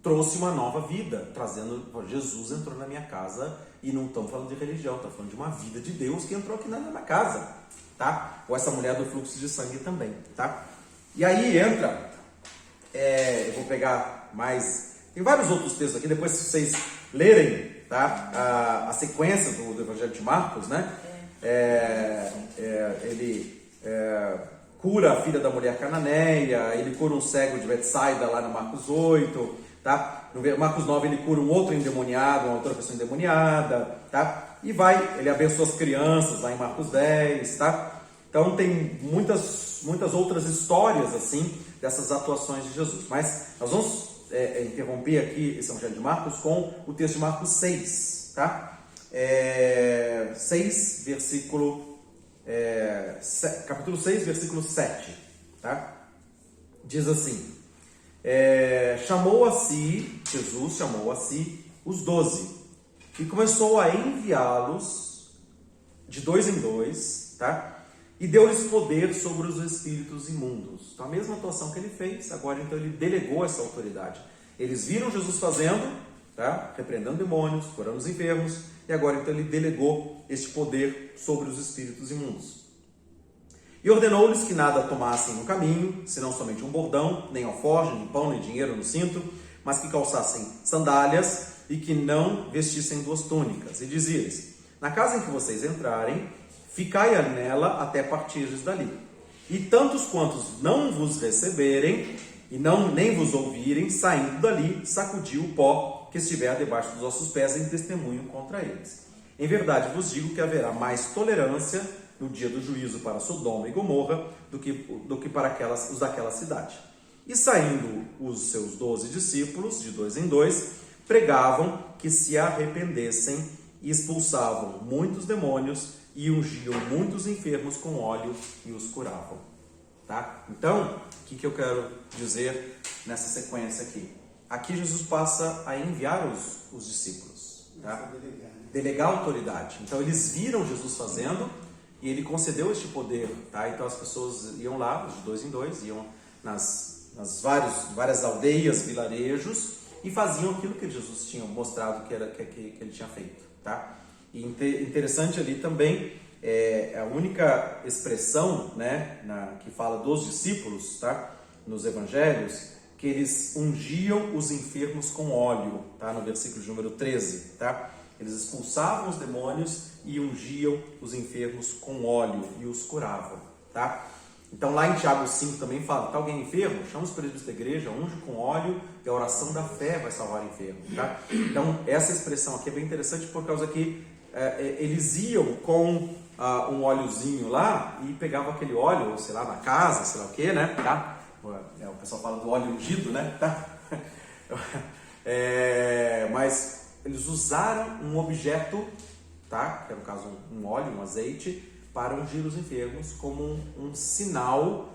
trouxe uma nova vida, trazendo, Jesus entrou na minha casa, e não estamos falando de religião, estamos falando de uma vida de Deus que entrou aqui na minha casa, tá? Ou essa mulher do fluxo de sangue também, tá? E aí entra, eu vou pegar mais, tem vários outros textos aqui, depois se vocês lerem, tá? A sequência do Evangelho de Marcos, né? Ele cura a filha da mulher cananeia, ele cura um cego de Betsaida lá no Marcos 8, tá? No Marcos 9 ele cura um outro endemoniado, uma outra pessoa endemoniada, tá? E ele abençoa as crianças lá em Marcos 10, tá? Então tem muitas outras histórias assim, dessas atuações de Jesus. Mas nós vamos interromper aqui esse Evangelho de Marcos com o texto de Marcos 6, tá? 6, versículo... capítulo 6, versículo 7, tá? Diz assim: Jesus chamou a si os 12 e começou a enviá-los de 2 em 2, tá? E deu-lhes poder sobre os espíritos imundos. Então, a mesma atuação que ele fez, agora então ele delegou essa autoridade. Eles viram Jesus fazendo, tá? Repreendendo demônios, curando os enfermos, e agora então ele delegou este poder sobre os espíritos imundos. E ordenou-lhes que nada tomassem no caminho, senão somente um bordão, nem alforje, nem pão, nem dinheiro no cinto, mas que calçassem sandálias e que não vestissem 2 túnicas. E dizia-lhes: na casa em que vocês entrarem, ficai nela até partirdes dali. E tantos quantos não vos receberem e nem vos ouvirem, saindo dali, sacudiu o pó que estiver debaixo dos vossos pés em testemunho contra eles. Em verdade vos digo que haverá mais tolerância no dia do juízo para Sodoma e Gomorra do que para os daquela cidade. E saindo os seus 12 discípulos, de 2 em 2, pregavam que se arrependessem e expulsavam muitos demônios e ungiam muitos enfermos com óleo e os curavam. Tá? Então, o que eu quero dizer nessa sequência aqui? Aqui Jesus passa a enviar os discípulos. Tá? Delegar a autoridade. Então, eles viram Jesus fazendo e ele concedeu este poder. Tá? Então, as pessoas iam lá, de 2 em 2, iam nas várias aldeias, vilarejos, e faziam aquilo que Jesus tinha mostrado que ele tinha feito. Tá? E interessante ali também, a única expressão, né, que fala dos discípulos, tá, nos evangelhos, que eles ungiam os enfermos com óleo, tá, no versículo de número 13, tá? Eles expulsavam os demônios e ungiam os enfermos com óleo e os curavam, tá? Então lá em Tiago 5 também fala: tá alguém enfermo? Chama os presbíteros da igreja, unge com óleo e a oração da fé vai salvar o enfermo, tá? Então essa expressão aqui é bem interessante por causa que eles iam com um óleozinho lá e pegavam aquele óleo, sei lá, na casa, sei lá o que, né? Tá? O pessoal fala do óleo ungido, né? Tá? Mas eles usaram um objeto, tá? Que é no caso um óleo, um azeite, para ungir os enfermos como um sinal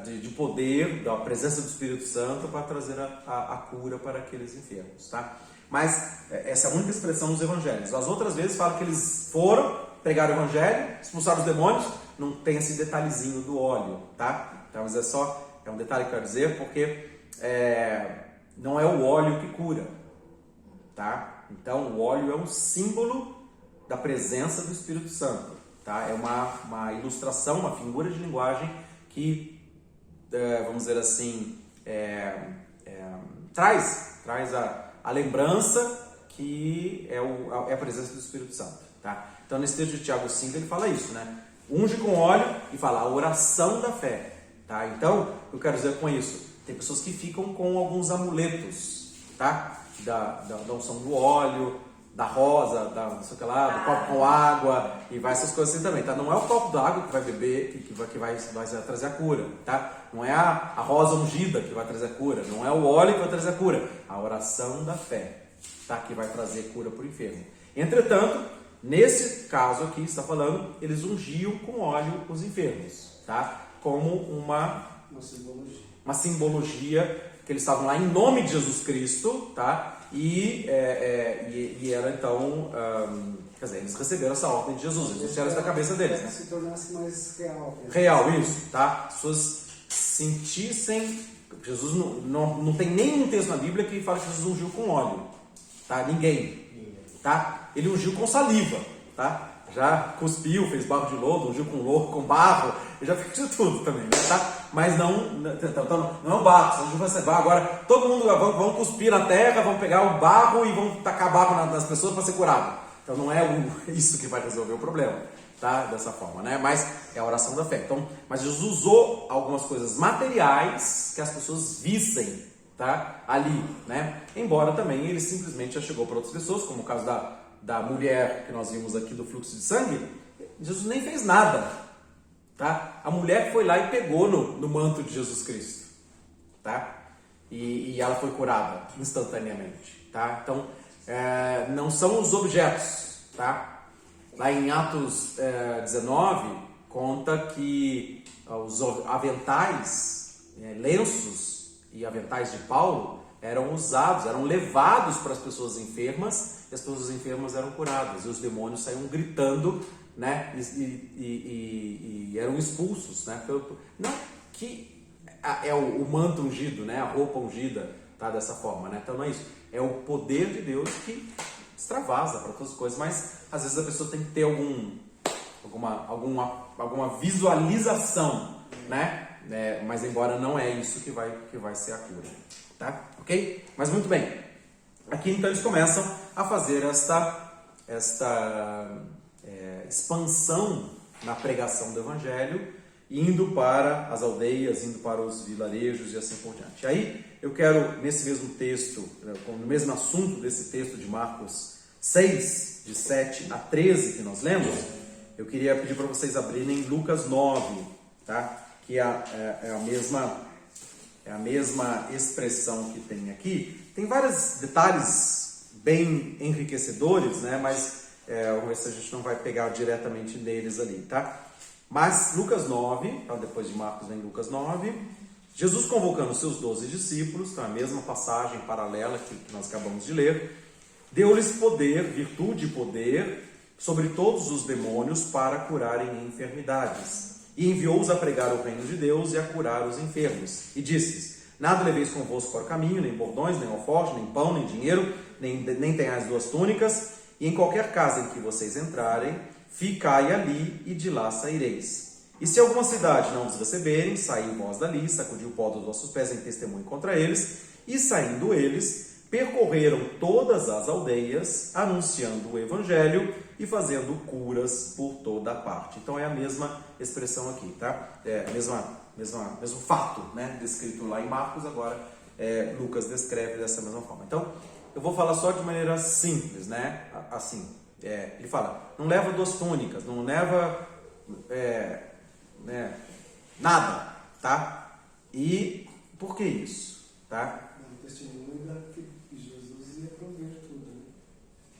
de poder, da presença do Espírito Santo para trazer a cura para aqueles enfermos, tá? Mas essa é a única expressão nos evangelhos. As outras vezes fala que eles foram, pregaram o evangelho, expulsaram os demônios, não tem esse detalhezinho do óleo, tá? Então, mas é um detalhe que eu quero dizer, porque não é o óleo que cura, tá? Então, o óleo é um símbolo da presença do Espírito Santo, tá? É uma ilustração, uma figura de linguagem que, vamos dizer assim, traz a lembrança que é a presença do Espírito Santo, tá? Então, nesse texto de Tiago 5, ele fala isso, né? Unge com óleo e fala a oração da fé, tá? Então, eu quero dizer com isso, tem pessoas que ficam com alguns amuletos, tá? Da unção do óleo, da rosa, não sei o que lá, do copo com água, e vai essas coisas assim também, tá? Não é o copo d'água que vai beber, que vai trazer a cura, tá? Não é a rosa ungida que vai trazer a cura, não é o óleo que vai trazer a cura, a oração da fé, tá? Que vai trazer cura para o enfermo. Entretanto, nesse caso aqui, está falando, eles ungiam com óleo os enfermos, tá? Como uma simbologia que eles estavam lá em nome de Jesus Cristo, tá? E era então, quer dizer, eles receberam essa ordem de Jesus, eles tiraram isso da cabeça deles, né? Se tornasse mais real. Real, isso, tá? As pessoas sentissem Jesus não tem nenhum texto na Bíblia que fala que Jesus ungiu com óleo, tá? Ninguém, tá? Ele ungiu com saliva, tá? Já cuspiu, fez barro de lodo, ungiu com lodo, com barro, ele já fez de tudo também, né? Tá? Mas não é o barro, agora todo mundo vão cuspir na terra, vão pegar o barro e vão tacar barro nas pessoas para ser curado. Então não é isso que vai resolver o problema, tá? Dessa forma, né? Mas é a oração da fé. Então, mas Jesus usou algumas coisas materiais que as pessoas vissem, tá? Ali, né? Embora também ele simplesmente já chegou para outras pessoas, como o caso da mulher que nós vimos aqui do fluxo de sangue. Jesus nem fez nada, tá? A mulher foi lá e pegou no manto de Jesus Cristo, tá? E ela foi curada instantaneamente, tá? Então, não são os objetos, tá? Lá em Atos 19, conta que os aventais, lenços e aventais de Paulo eram usados, eram levados para as pessoas enfermas, e as pessoas enfermas eram curadas, e os demônios saíam gritando, né? E eram expulsos, né? Não que é o manto ungido, né? A roupa ungida, tá? Dessa forma, né? Então não é isso. É o poder de Deus que extravasa para todas as coisas, mas às vezes a pessoa tem que ter alguma visualização, né? Mas embora não é isso que vai ser a cura, tá? Ok? Mas muito bem. Aqui então eles começam a fazer esta expansão na pregação do Evangelho, indo para as aldeias, indo para os vilarejos e assim por diante. Aí eu quero, nesse mesmo texto, no mesmo assunto desse texto de Marcos 6, de 7 a 13 que nós lemos, eu queria pedir para vocês abrirem Lucas 9, tá? Que é a mesma expressão que tem aqui. Tem vários detalhes bem enriquecedores, né? Mas vamos ver se a gente não vai pegar diretamente neles ali, tá? Mas Lucas 9, então depois de Marcos vem Lucas 9, Jesus convocando os seus 12 discípulos, então a mesma passagem paralela que nós acabamos de ler, deu-lhes poder, virtude e poder sobre todos os demônios para curarem enfermidades. E enviou-os a pregar o reino de Deus e a curar os enfermos. E disse-lhes: nada leveis convosco para o caminho, nem bordões, nem alforje, nem pão, nem dinheiro, nem tenhais 2 túnicas, e em qualquer casa em que vocês entrarem, ficai ali e de lá saireis. E se alguma cidade não vos receberem, saí vós dali, sacudi o pó dos vossos pés em testemunho contra eles, e saindo eles, percorreram todas as aldeias, anunciando o evangelho e fazendo curas por toda a parte. Então é a mesma expressão aqui, tá? Mesmo fato, né? Descrito lá em Marcos, agora Lucas descreve dessa mesma forma. Então, eu vou falar só de maneira simples, né? Assim, ele fala, não leva 2 túnicas, não leva nada, tá? E por que isso, tá? O testemunho da que Jesus ia prover tudo,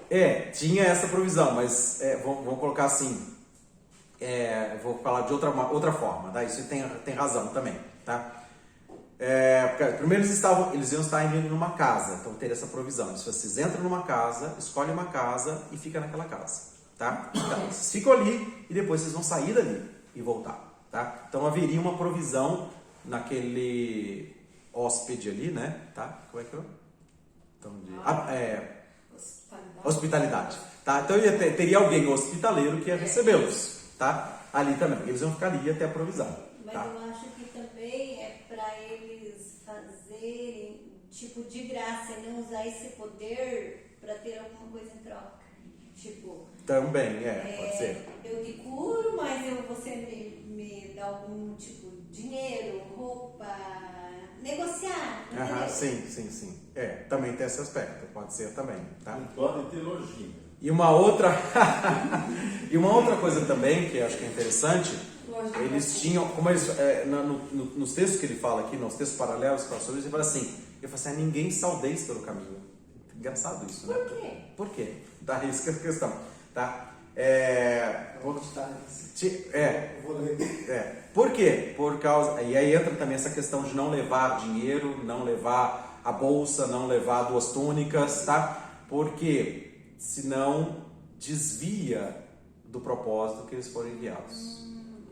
né? Tinha essa provisão, mas vamos colocar assim, vou falar de outra forma, tá? Isso tem razão também, tá? Primeiro eles iam estar indo numa casa, então ter essa provisão. Se vocês entram numa casa, escolhem uma casa e fica naquela casa, tá? Então, vocês ficam ali e depois vocês vão sair dali e voltar, tá? Então haveria uma provisão naquele hóspede ali, né? Tá? Como é que é? Então, hospitalidade, tá? Então teria alguém hospitaleiro que ia recebê-los, tá? Ali também, eles iam ficar ali até a provisão. Mas tá? eu acho que também é para eles fazerem tipo de graça e não usar esse poder para ter alguma coisa em troca. Tipo, também, pode ser. Eu te curo, mas você me dá algum tipo de dinheiro, roupa, negociar. Sim. Também tem esse aspecto, pode ser também, tá? Não pode ter lojinha. E uma outra coisa também que eu acho que é interessante, eles tinham, como eles, nos textos que ele fala aqui, nos textos paralelos que fala sobre isso, ele fala assim, ninguém saudeis pelo caminho. Engraçado isso, né? Por quê? Por quê? Tá, isso que é a questão, tá? Por quê? Por causa, e aí entra também essa questão de não levar dinheiro, não levar a bolsa, não levar 2 túnicas, tá? Porque senão desvia do propósito que eles foram enviados,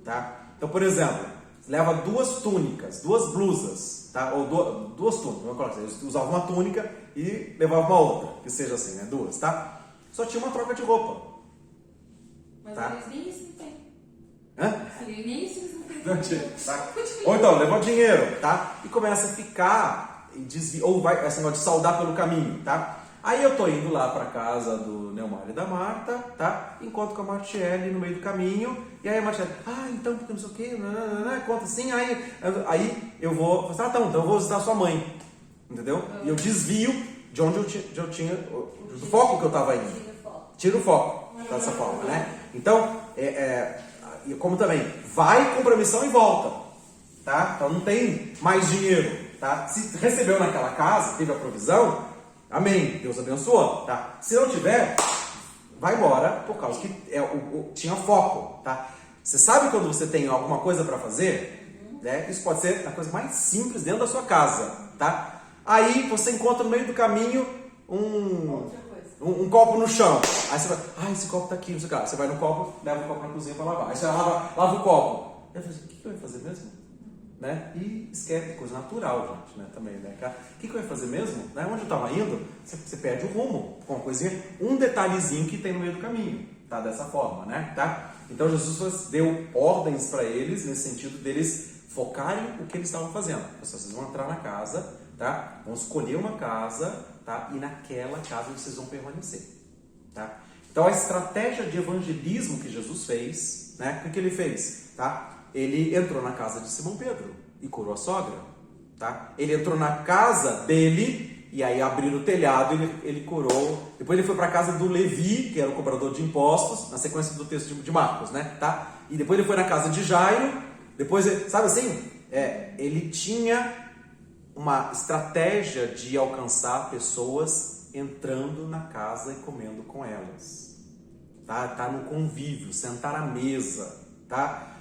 tá? Então, por exemplo, leva 2 túnicas, 2 blusas, tá? Ou 2 túnicas, vamos colocar assim, eles usavam uma túnica e levavam uma outra, que seja assim, né? 2, tá? Só tinha uma troca de roupa. Mas tá? eles nem isso não tem. Hã? Nem isso eles não tem. Não tinha, tá? Ou então, levou dinheiro, tá? E começa a ficar, ou vai, esse negócio de saudar pelo caminho, tá? Aí eu tô indo lá pra casa do Neumar e da Marta, tá? Encontro com a Martiele no meio do caminho, e aí a Martiele, então, porque não sei o quê, conta assim, aí eu vou, então eu vou visitar a sua mãe, entendeu? E eu desvio de onde eu tinha, do foco que eu tava indo. Tira o foco, dessa forma, né? Então, como também, vai, cumpre a missão e volta, tá? Então não tem mais dinheiro, tá? Se recebeu naquela casa, teve a provisão, amém, Deus abençoou, tá? Se não tiver, vai embora, por causa que tinha foco, tá? Você sabe quando você tem alguma coisa para fazer, né? Isso pode ser a coisa mais simples dentro da sua casa, tá? Aí você encontra no meio do caminho um copo no chão. Aí você vai, esse copo tá aqui, não sei o que. Você vai no copo, leva o copo na cozinha para lavar. Aí você lava o copo. Eu falei, o que eu ia fazer mesmo? Né? E esquece, coisa natural, gente, né? Também, né? O que eu ia fazer mesmo? Né? Onde eu estava indo, você perde o rumo com uma coisinha, um detalhezinho que tem no meio do caminho, tá? Dessa forma, né? Tá? Então Jesus deu ordens para eles, nesse sentido deles focarem o que eles estavam fazendo. Vocês vão entrar na casa, tá? Vão escolher uma casa, tá? E naquela casa vocês vão permanecer, tá? Então a estratégia de evangelismo que Jesus fez, né? O que ele fez, tá? Ele entrou na casa de Simão Pedro e curou a sogra, tá? Ele entrou na casa dele e aí abriram o telhado e ele curou. Depois ele foi para a casa do Levi, que era o cobrador de impostos, na sequência do texto de Marcos, né? Tá? E depois ele foi na casa de Jairo. Depois, sabe assim? Ele tinha uma estratégia de alcançar pessoas entrando na casa e comendo com elas, tá no convívio, sentar à mesa, tá?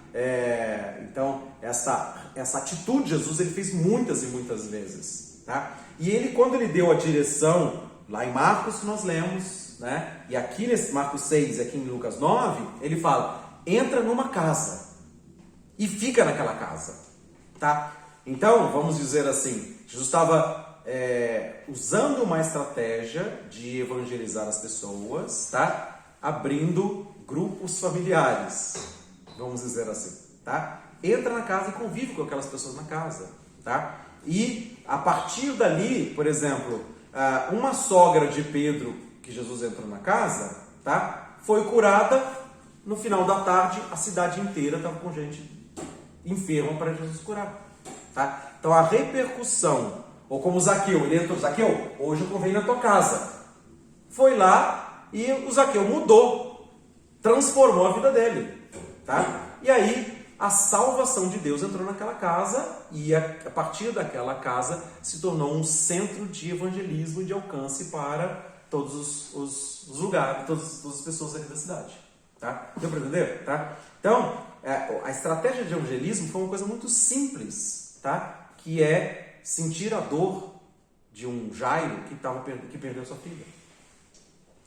Então essa atitude Jesus ele fez muitas e muitas vezes, tá? E ele, quando ele deu a direção lá em Marcos, nós lemos, né? E aqui nesse Marcos 6 aqui em Lucas 9 ele fala, entra numa casa e fica naquela casa, tá? Então vamos dizer assim, Jesus estava usando uma estratégia de evangelizar as pessoas, tá? Abrindo grupos familiares, vamos dizer assim, tá? Entra na casa e convive com aquelas pessoas na casa, tá? E a partir dali, por exemplo, uma sogra de Pedro, que Jesus entrou na casa, tá? Foi curada, no final da tarde, a cidade inteira estava com gente enferma para Jesus curar, tá? Então a repercussão, ou como Zaqueu, ele entrou, Zaqueu, hoje eu convenho na tua casa. Foi lá e o Zaqueu mudou, transformou a vida dele, tá? E aí a salvação de Deus entrou naquela casa e a partir daquela casa se tornou um centro de evangelismo e de alcance para todos os lugares, todas as pessoas aqui da cidade, tá? Deu para entender? Tá? Então, a estratégia de evangelismo foi uma coisa muito simples, tá? Que é sentir a dor de um Jairo que perdeu sua filha,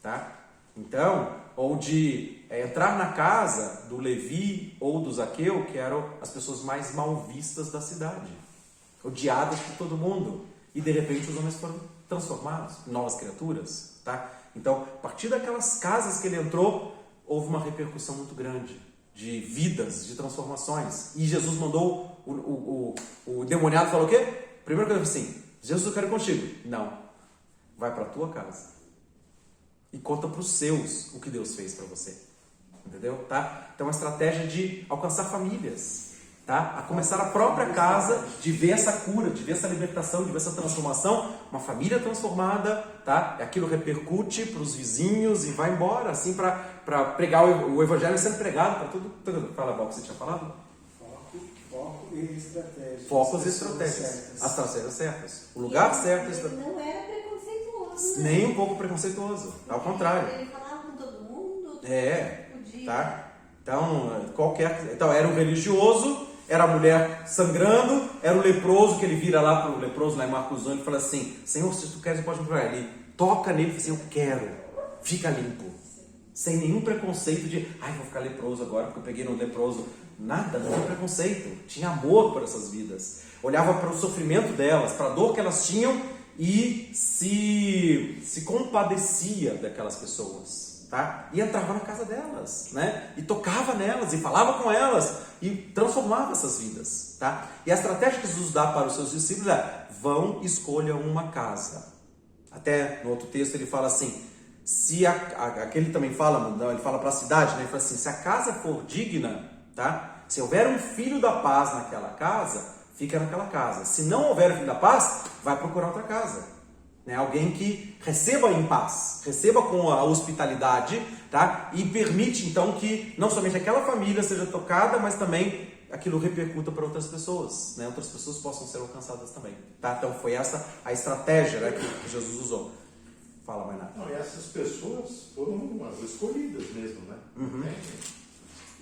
tá? Então, ou de entrar na casa do Levi ou do Zaqueu, que eram as pessoas mais mal vistas da cidade, odiadas por todo mundo, e de repente os homens foram transformados em novas criaturas, tá? Então, a partir daquelas casas que ele entrou, houve uma repercussão muito grande de vidas, de transformações, e Jesus mandou o demoniado falou o quê? Primeiro que ele falou assim, Jesus, eu quero ir contigo. Não, vai para a tua casa e conta para os seus o que Deus fez para você, entendeu? Tá? Então, uma estratégia de alcançar famílias, tá? A começar a própria casa, de ver essa cura, de ver essa libertação, de ver essa transformação, uma família transformada, tá? Aquilo repercute para os vizinhos e vai embora, assim, para pregar o evangelho sendo pregado para tudo. Fala, Bob, você tinha falado? Foco e estratégia. Focos e estratégias. As estratégias certas. O lugar certo. Ele não era preconceituoso. Né? Nem um pouco preconceituoso. Ao contrário. Ele falava com todo mundo. Podia. Tá? Então, era o religioso, era a mulher sangrando, era o leproso, que ele vira lá para o leproso, lá em Marcos 1, ele fala assim, Senhor, se tu queres, pode me curar. Ele toca nele e fala assim, eu quero, fica limpo. sem nenhum preconceito de, vou ficar leproso agora porque eu peguei no leproso. Nada, não tinha preconceito. Tinha amor por essas vidas. Olhava para o sofrimento delas, para a dor que elas tinham e se compadecia daquelas pessoas, tá? E entrava na casa delas, né? E tocava nelas, e falava com elas, e transformava essas vidas, tá? E a estratégia que Jesus dá para os seus discípulos é, vão, escolham uma casa. Até no outro texto ele fala assim, se aquele também fala, ele fala para a cidade, né? Ele fala assim, se a casa for digna, tá? Se houver um filho da paz naquela casa, fica naquela casa. Se não houver filho da paz, vai procurar outra casa. Né? Alguém que receba em paz, receba com a hospitalidade, tá? E permite então que não somente aquela família seja tocada, mas também aquilo repercuta para outras pessoas, né? Outras pessoas possam ser alcançadas também. Tá? Então foi essa a estratégia, né, que Jesus usou. Fala, Mainá. Não, e essas pessoas foram as escolhidas mesmo, né? Uhum.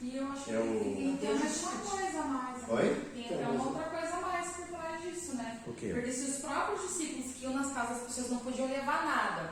E eu acho que tem uma coisa a mais. Né? Oi? Tem até uma outra coisa a mais por trás disso, né? O quê? Porque se os próprios discípulos que iam nas casas, as pessoas não podiam levar nada.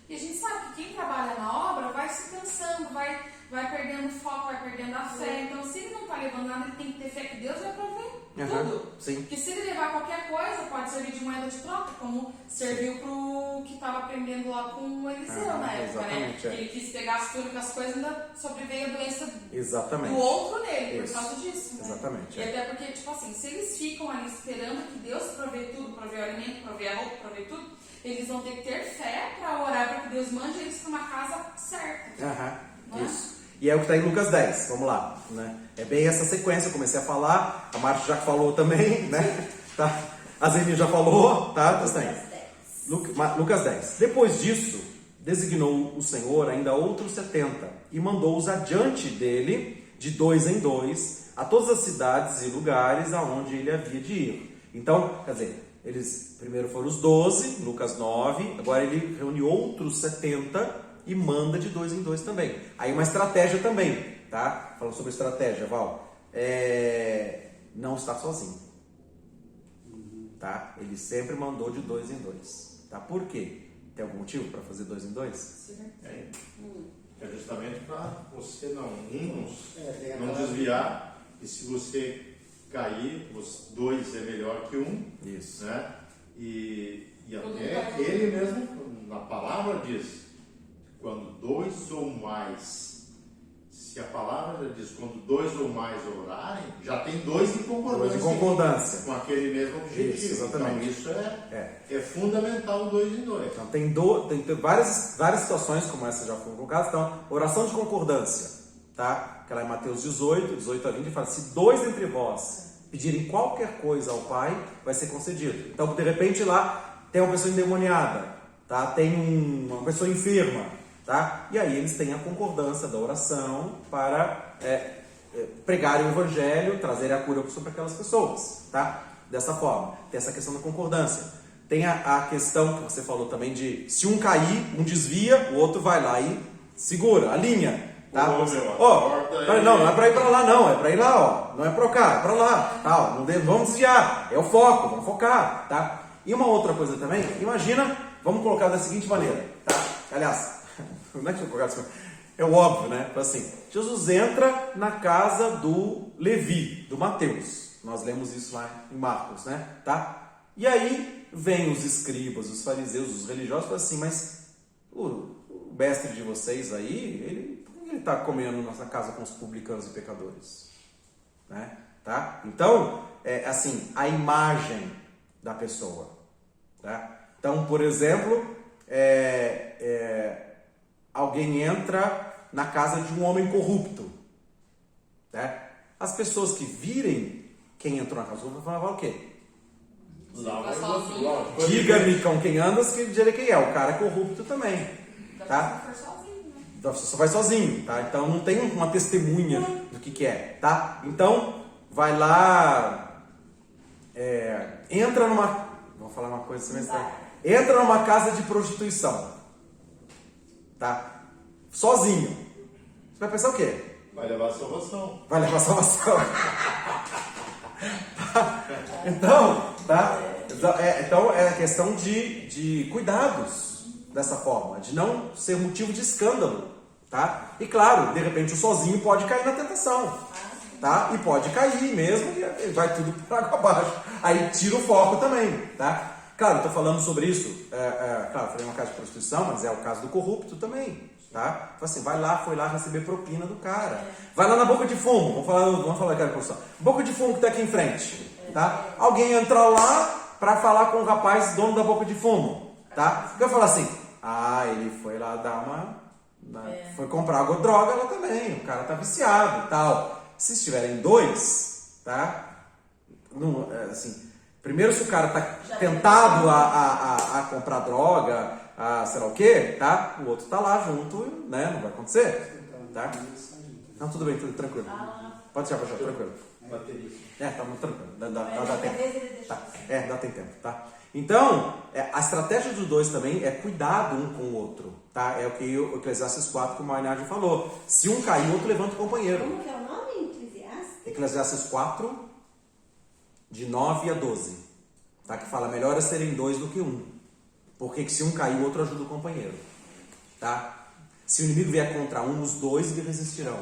E a gente sabe que quem trabalha na obra vai se cansando, vai perdendo foco, vai perdendo a fé. Então, se ele não está levando nada, ele tem que ter fé que Deus vai prover tudo. Sim. Porque se ele levar qualquer coisa, pode servir de moeda de troca, como serviu pro que estava aprendendo lá com o Eliseu na época, né? É. Ele quis pegar as túnicas, as coisas, ainda sobreveio a doença Exatamente. do outro nele, Isso. por causa disso. Né? Exatamente. E até porque, tipo assim, se eles ficam ali esperando que Deus provê tudo, provê o alimento, provê a roupa, provê tudo, eles vão ter que ter fé para orar para que Deus mande eles para uma casa certa. Isso. E é o que está em Lucas 10, vamos lá, né? É bem essa sequência, eu comecei a falar, a Márcia já falou também, né? Tá? A Zeni já falou, tá? Lucas 10. Depois disso, designou o Senhor ainda outros 70 e mandou-os adiante dele, de 2 em 2, a todas as cidades e lugares aonde ele havia de ir. Então, quer dizer, eles primeiro foram os 12, Lucas 9, agora ele reuniu outros 70 e manda de 2 em 2 também. Aí uma estratégia também, tá? Falando sobre estratégia, Val. Não estar sozinho. Tá? Ele sempre mandou de 2 em 2. Tá? Por quê? Tem algum motivo para fazer 2 em 2? É justamente para você não desviar. E se você cair, os 2 é melhor que 1. Isso. Né? E até ele mesmo, na palavra diz, quando 2 ou mais, se a palavra já diz, quando 2 ou mais orarem, já tem 2 em concordância. Com aquele mesmo objetivo. Isso, exatamente. Então isso é fundamental, 2 em 2. Então tem várias situações como essa já foram colocadas. Então, oração de concordância, tá? Que ela é Mateus 18 a 20, fala, se 2 entre vós pedirem qualquer coisa ao Pai, vai ser concedido. Então, de repente lá tem uma pessoa endemoniada, tá? Tem uma pessoa enferma, tá? E aí eles têm a concordância da oração para pregarem o evangelho, trazerem a cura sobre aquelas pessoas, tá? Dessa forma, tem essa questão da concordância. Tem a questão que você falou também de se um cair, um desvia, o outro vai lá e segura, alinha. Tá? Não é para ir para lá não, é para ir lá, ó. Não é para cá, é para lá, tá? Não vamos desviar, é o foco, vamos focar, tá? E uma outra coisa também, imagina, vamos colocar da seguinte maneira, tá? Aliás, não é que eu colocar assim, é o óbvio, né? Assim, Jesus entra na casa do Levi, do Mateus. Nós lemos isso lá em Marcos, né? Tá? E aí vem os escribas, os fariseus, os religiosos, e falam assim, mas o mestre de vocês aí, ele está comendo na casa com os publicanos e pecadores, né? Tá? Então, assim, a imagem da pessoa, tá? Então, por exemplo, alguém entra na casa de um homem corrupto, né? As pessoas que virem quem entrou na casa do outro vão falar o quê? Diga-me com quem andas que direi quem é. O cara é corrupto também, tá? Só vai sozinho, tá? Então não tem uma testemunha do que é, tá? Então vai lá, entra numa, vou falar uma coisa semestral, entra numa casa de prostituição, tá? Sozinho. Você vai pensar o quê? Vai levar a salvação. Vai levar a salvação. Então, tá? Então é questão de cuidados dessa forma, de não ser motivo de escândalo. Tá? tá? E claro, de repente o sozinho pode cair na tentação, tá? E pode cair mesmo e vai tudo para água abaixo. Aí tira o foco também, tá? Claro, estou falando sobre isso, claro, falei uma casa de prostituição, mas é o caso do corrupto também, tá? Assim, foi lá receber propina do cara. Vai lá na boca de fumo, vamos falar daquela construção. Boca de fumo que está aqui em frente, tá? Alguém entra lá para falar com o rapaz dono da boca de fumo, tá? Eu falo assim, ele foi lá dar foi comprar água droga lá também, o cara tá viciado e tal. Se estiverem dois, tá? Não, assim, primeiro se o cara tá tentado a comprar droga, sei lá o que, tá? O outro tá lá junto, né? Não vai acontecer, tá? Não, tudo bem, tudo tranquilo. Pode deixar, tranquilo. Tá muito tranquilo. Dá tempo. Tá. Dá tempo, tá? Então, a estratégia dos dois também é cuidado um com o outro, tá? É o que o Eclesiastes 4 que o Maynard falou. Se um cair, o outro levanta o companheiro. Como que é o nome? Eclesiastes 4, de 9 a 12. Tá? Que fala, melhor é serem dois do que um. Porque se um cair, o outro ajuda o companheiro. Tá? Se o inimigo vier contra um, os dois lhe resistirão.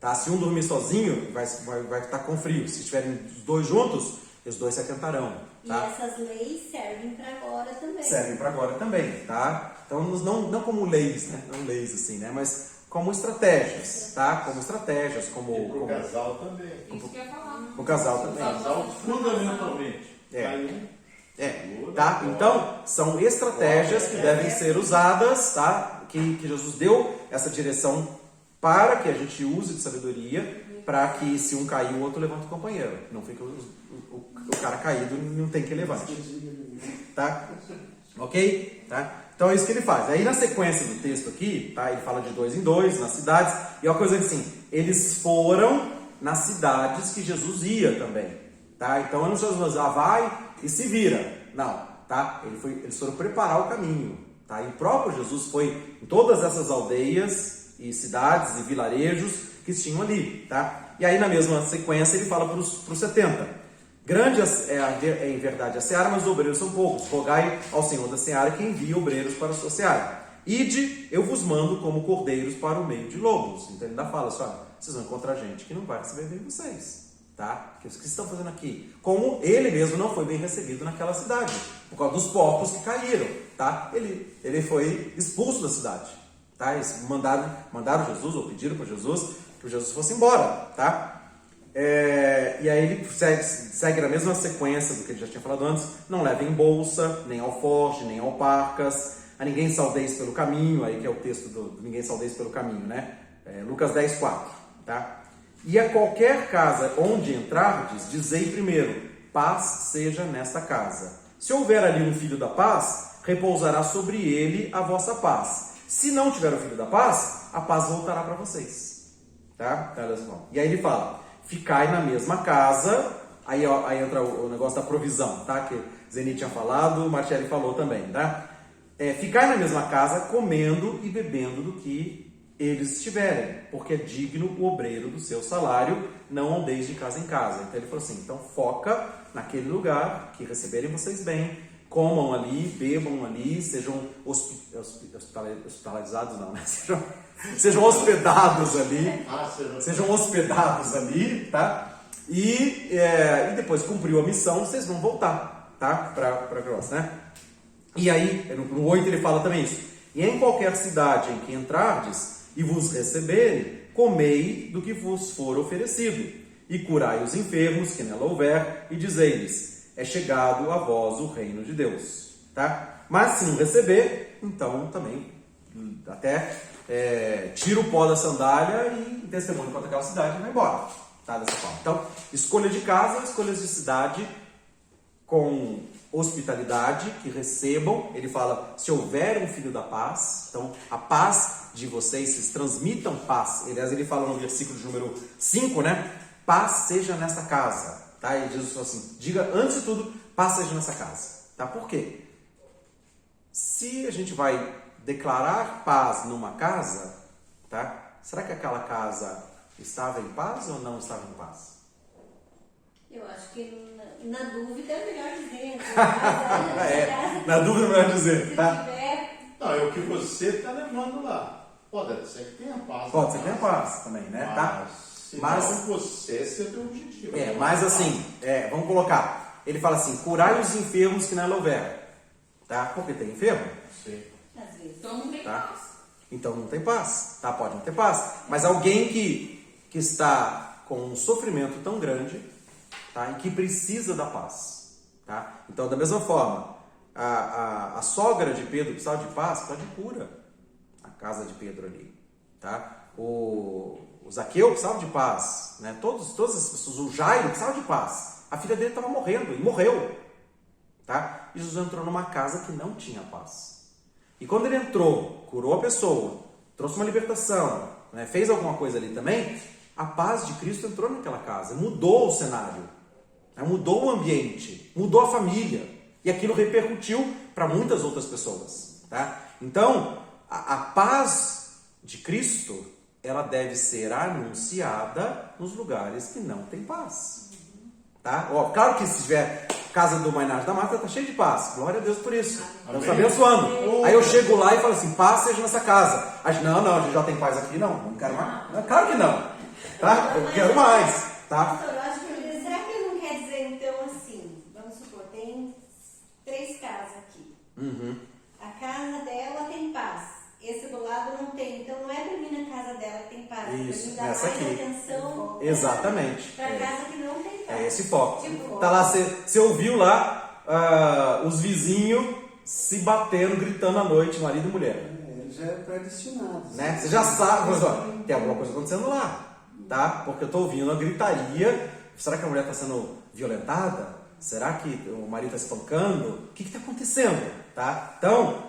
Tá? Se um dormir sozinho, vai estar com frio. Se estiverem os dois juntos, os dois se atentarão. Tá? E essas leis servem para agora também. Servem para agora também, tá? Então, não como leis, né? Não leis assim, né? Mas como estratégias, tá? Como estratégias, como... E pro casal também. Isso que eu ia falar. O casal também. O casal, fundamentalmente. Tá? Então, são estratégias que devem ser usadas, tá? Que Jesus deu essa direção para que a gente use de sabedoria, para que se um cair, o outro levanta o companheiro. Não fica o cara caído, não tem que levante. Tá? Ok? Tá? Então é isso que ele faz. Aí na sequência do texto aqui, tá? Ele fala de 2 em 2, nas cidades, e é uma coisa assim, eles foram nas cidades que Jesus ia também. Tá? Então não Jesus vai e se vira. Não, tá? Eles foram preparar o caminho. Tá? E o próprio Jesus foi em todas essas aldeias e cidades e vilarejos que tinham ali. Tá? E aí na mesma sequência ele fala para os 70. Grande é em verdade a seara, mas os obreiros são poucos. Rogai ao Senhor da seara que envie obreiros para a sua seara. Ide, eu vos mando como cordeiros para o meio de lobos. Então ele ainda fala assim, olha, vocês vão encontrar gente que não vai receber bem vocês. Tá? O que vocês estão fazendo aqui? Como ele mesmo não foi bem recebido naquela cidade, por causa dos porcos que caíram. Tá? Ele foi expulso da cidade. Tá? Eles mandaram Jesus, ou pediram para Jesus, que o Jesus fosse embora. Tá? E aí ele segue na mesma sequência do que ele já tinha falado antes. Não levem bolsa, nem alforje, nem alparcas, a ninguém saudeis pelo caminho. Aí que é o texto do ninguém saudeis pelo caminho, né? Lucas 10, 4, tá? E a qualquer casa onde entrardes, dizei primeiro, paz seja nesta casa. Se houver ali um filho da paz, repousará sobre ele a vossa paz. Se não tiver o filho da paz, a paz voltará para vocês, tá? E aí ele fala, ficai na mesma casa. Aí entra o negócio da provisão, tá? Que Zeni tinha falado, o Marcelli falou também, tá? Ficai na mesma casa, comendo e bebendo do que eles estiverem, porque é digno o obreiro do seu salário, não andeis de casa em casa. Então ele falou assim, então foca naquele lugar, que receberem vocês bem, comam ali, bebam ali, sejam hospitalizados, não, né? Sejam hospedados ali, tá? E depois cumpriu a missão, vocês vão voltar, tá? Para Gross, né? E aí, no 8 ele fala também isso. E em qualquer cidade em que entrardes e vos receberem, comei do que vos for oferecido, e curai os enfermos que nela houver, e dizei-lhes, é chegado a vós o reino de Deus, tá? Mas se não receber, então também até tira o pó da sandália e testemunha contra aquela cidade e vai embora, tá? Dessa forma. Então, escolha de casa, escolhas de cidade com hospitalidade, que recebam. Ele fala, se houver um filho da paz, então a paz de vocês, vocês transmitam paz. Aliás, ele fala no versículo de número 5, né? Paz seja nessa casa, tá? E Jesus falou assim, diga antes de tudo, paz seja nessa casa, tá? Por quê? Se a gente vai declarar paz numa casa, tá? Será que aquela casa estava em paz ou não estava em paz? Eu acho que na dúvida é melhor dizer. Na dúvida é melhor dizer, tá? Não, é o que você está levando lá. Pode ser que tenha paz. Pode ser que tenha paz também, né? Tá? Mas você é o teu objetivo. Mas assim, vamos colocar. Ele fala assim, curai os enfermos que nela houver. Tá? Porque tem enfermo. Sim. Às vezes. Então não tem paz. Então não tem paz. Tá? Pode não ter paz. Mas alguém que está com um sofrimento tão grande, tá? E que precisa da paz. Tá? Então, da mesma forma, a sogra de Pedro precisava de paz, precisava de cura. A casa de Pedro ali. Tá? O Zaqueu precisava de paz. Né? Todas as pessoas, o Jairo precisava de paz. A filha dele estava morrendo e morreu. Tá? E Jesus entrou numa casa que não tinha paz. E quando ele entrou, curou a pessoa, trouxe uma libertação, né? Fez alguma coisa ali também, a paz de Cristo entrou naquela casa, mudou o cenário, né? Mudou o ambiente, mudou a família. E aquilo repercutiu para muitas outras pessoas. Tá? Então, a paz de Cristo, ela deve ser anunciada nos lugares que não tem paz. Tá? Ó, claro que se tiver casa do Mainardi da Mata, tá cheio de paz. Glória a Deus por isso. Deus está abençoando. Aí eu chego lá e falo assim, paz seja nessa casa. Aí, não, a gente já tem paz aqui. Não quero mais. Não, claro que não. Tá? Eu quero mais. Tá? Pastor, eu acho que será que ele não quer dizer, então, assim, vamos supor, tem 3 casas aqui. A casa dela tem paz. Esse do lado não tem. Então não é para mim na casa dela que tem paz. Isso, para mim essa dar mais aqui. atenção. Exatamente. Para casa que não tem paz. É esse foco. Tipo, Tá lá, você ouviu lá os vizinhos se batendo, gritando à noite, marido e mulher. Ele já é predestinado. Né? Você já sabe, mas ó, tem alguma coisa acontecendo lá. Tá? Porque eu tô ouvindo a gritaria. Será que a mulher está sendo violentada? Será que o marido está espancando? O que está acontecendo? Tá? Então,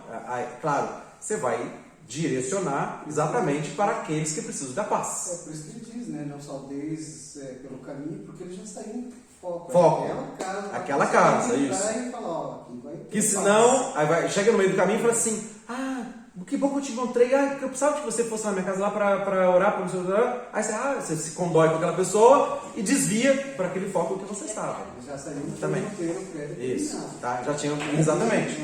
claro, você vai direcionar exatamente para aqueles que precisam da paz. É por isso que ele diz, né? Não saudeis pelo caminho, porque ele já está indo foco. Aquela casa, isso. E fala, ó, aqui vai que senão, chega no meio do caminho e fala assim, que bom que eu te encontrei, eu precisava que você fosse na minha casa lá para orar, para você. Aí você se condói com aquela pessoa e desvia para aquele foco que você estava. Já saiu também. Isso, tá? Já tinha, exatamente.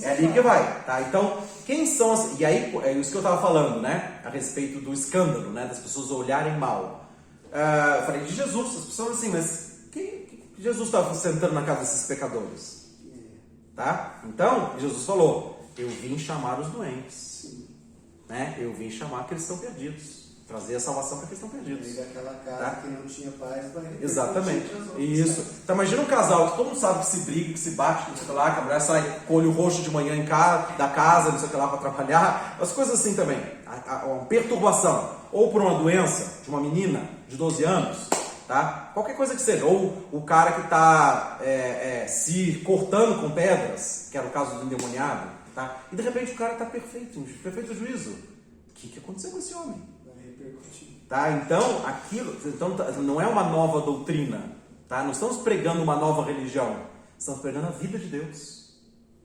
É ali que vai, tá? Então, quem são as... E aí, é isso que eu estava falando, né? A respeito do escândalo, né? Das pessoas olharem mal. Eu falei de Jesus, as pessoas assim, mas que Jesus estava sentando na casa desses pecadores? Tá? Então, Jesus falou, eu vim chamar os doentes. Né? Eu vim chamar aqueles que estão perdidos. Trazer a salvação para aqueles que estão perdidos. Aquela casa que não tinha paz vai exatamente. Isso. Então imagina um casal que todo mundo sabe que se briga, que se bate, não sei o que lá, que a mulher sai com o olho roxo de manhã da casa, não sei o que lá, para trabalhar. As coisas assim também. Uma perturbação. Ou por uma doença de uma menina de 12 anos. Tá? Qualquer coisa que seja. Ou o cara que está se cortando com pedras, que era o caso do endemoniado. Tá? E de repente o cara está perfeito, em perfeito juízo. O que aconteceu com esse homem? Tá? Então, não é uma nova doutrina. Tá? Não estamos pregando uma nova religião. Estamos pregando a vida de Deus.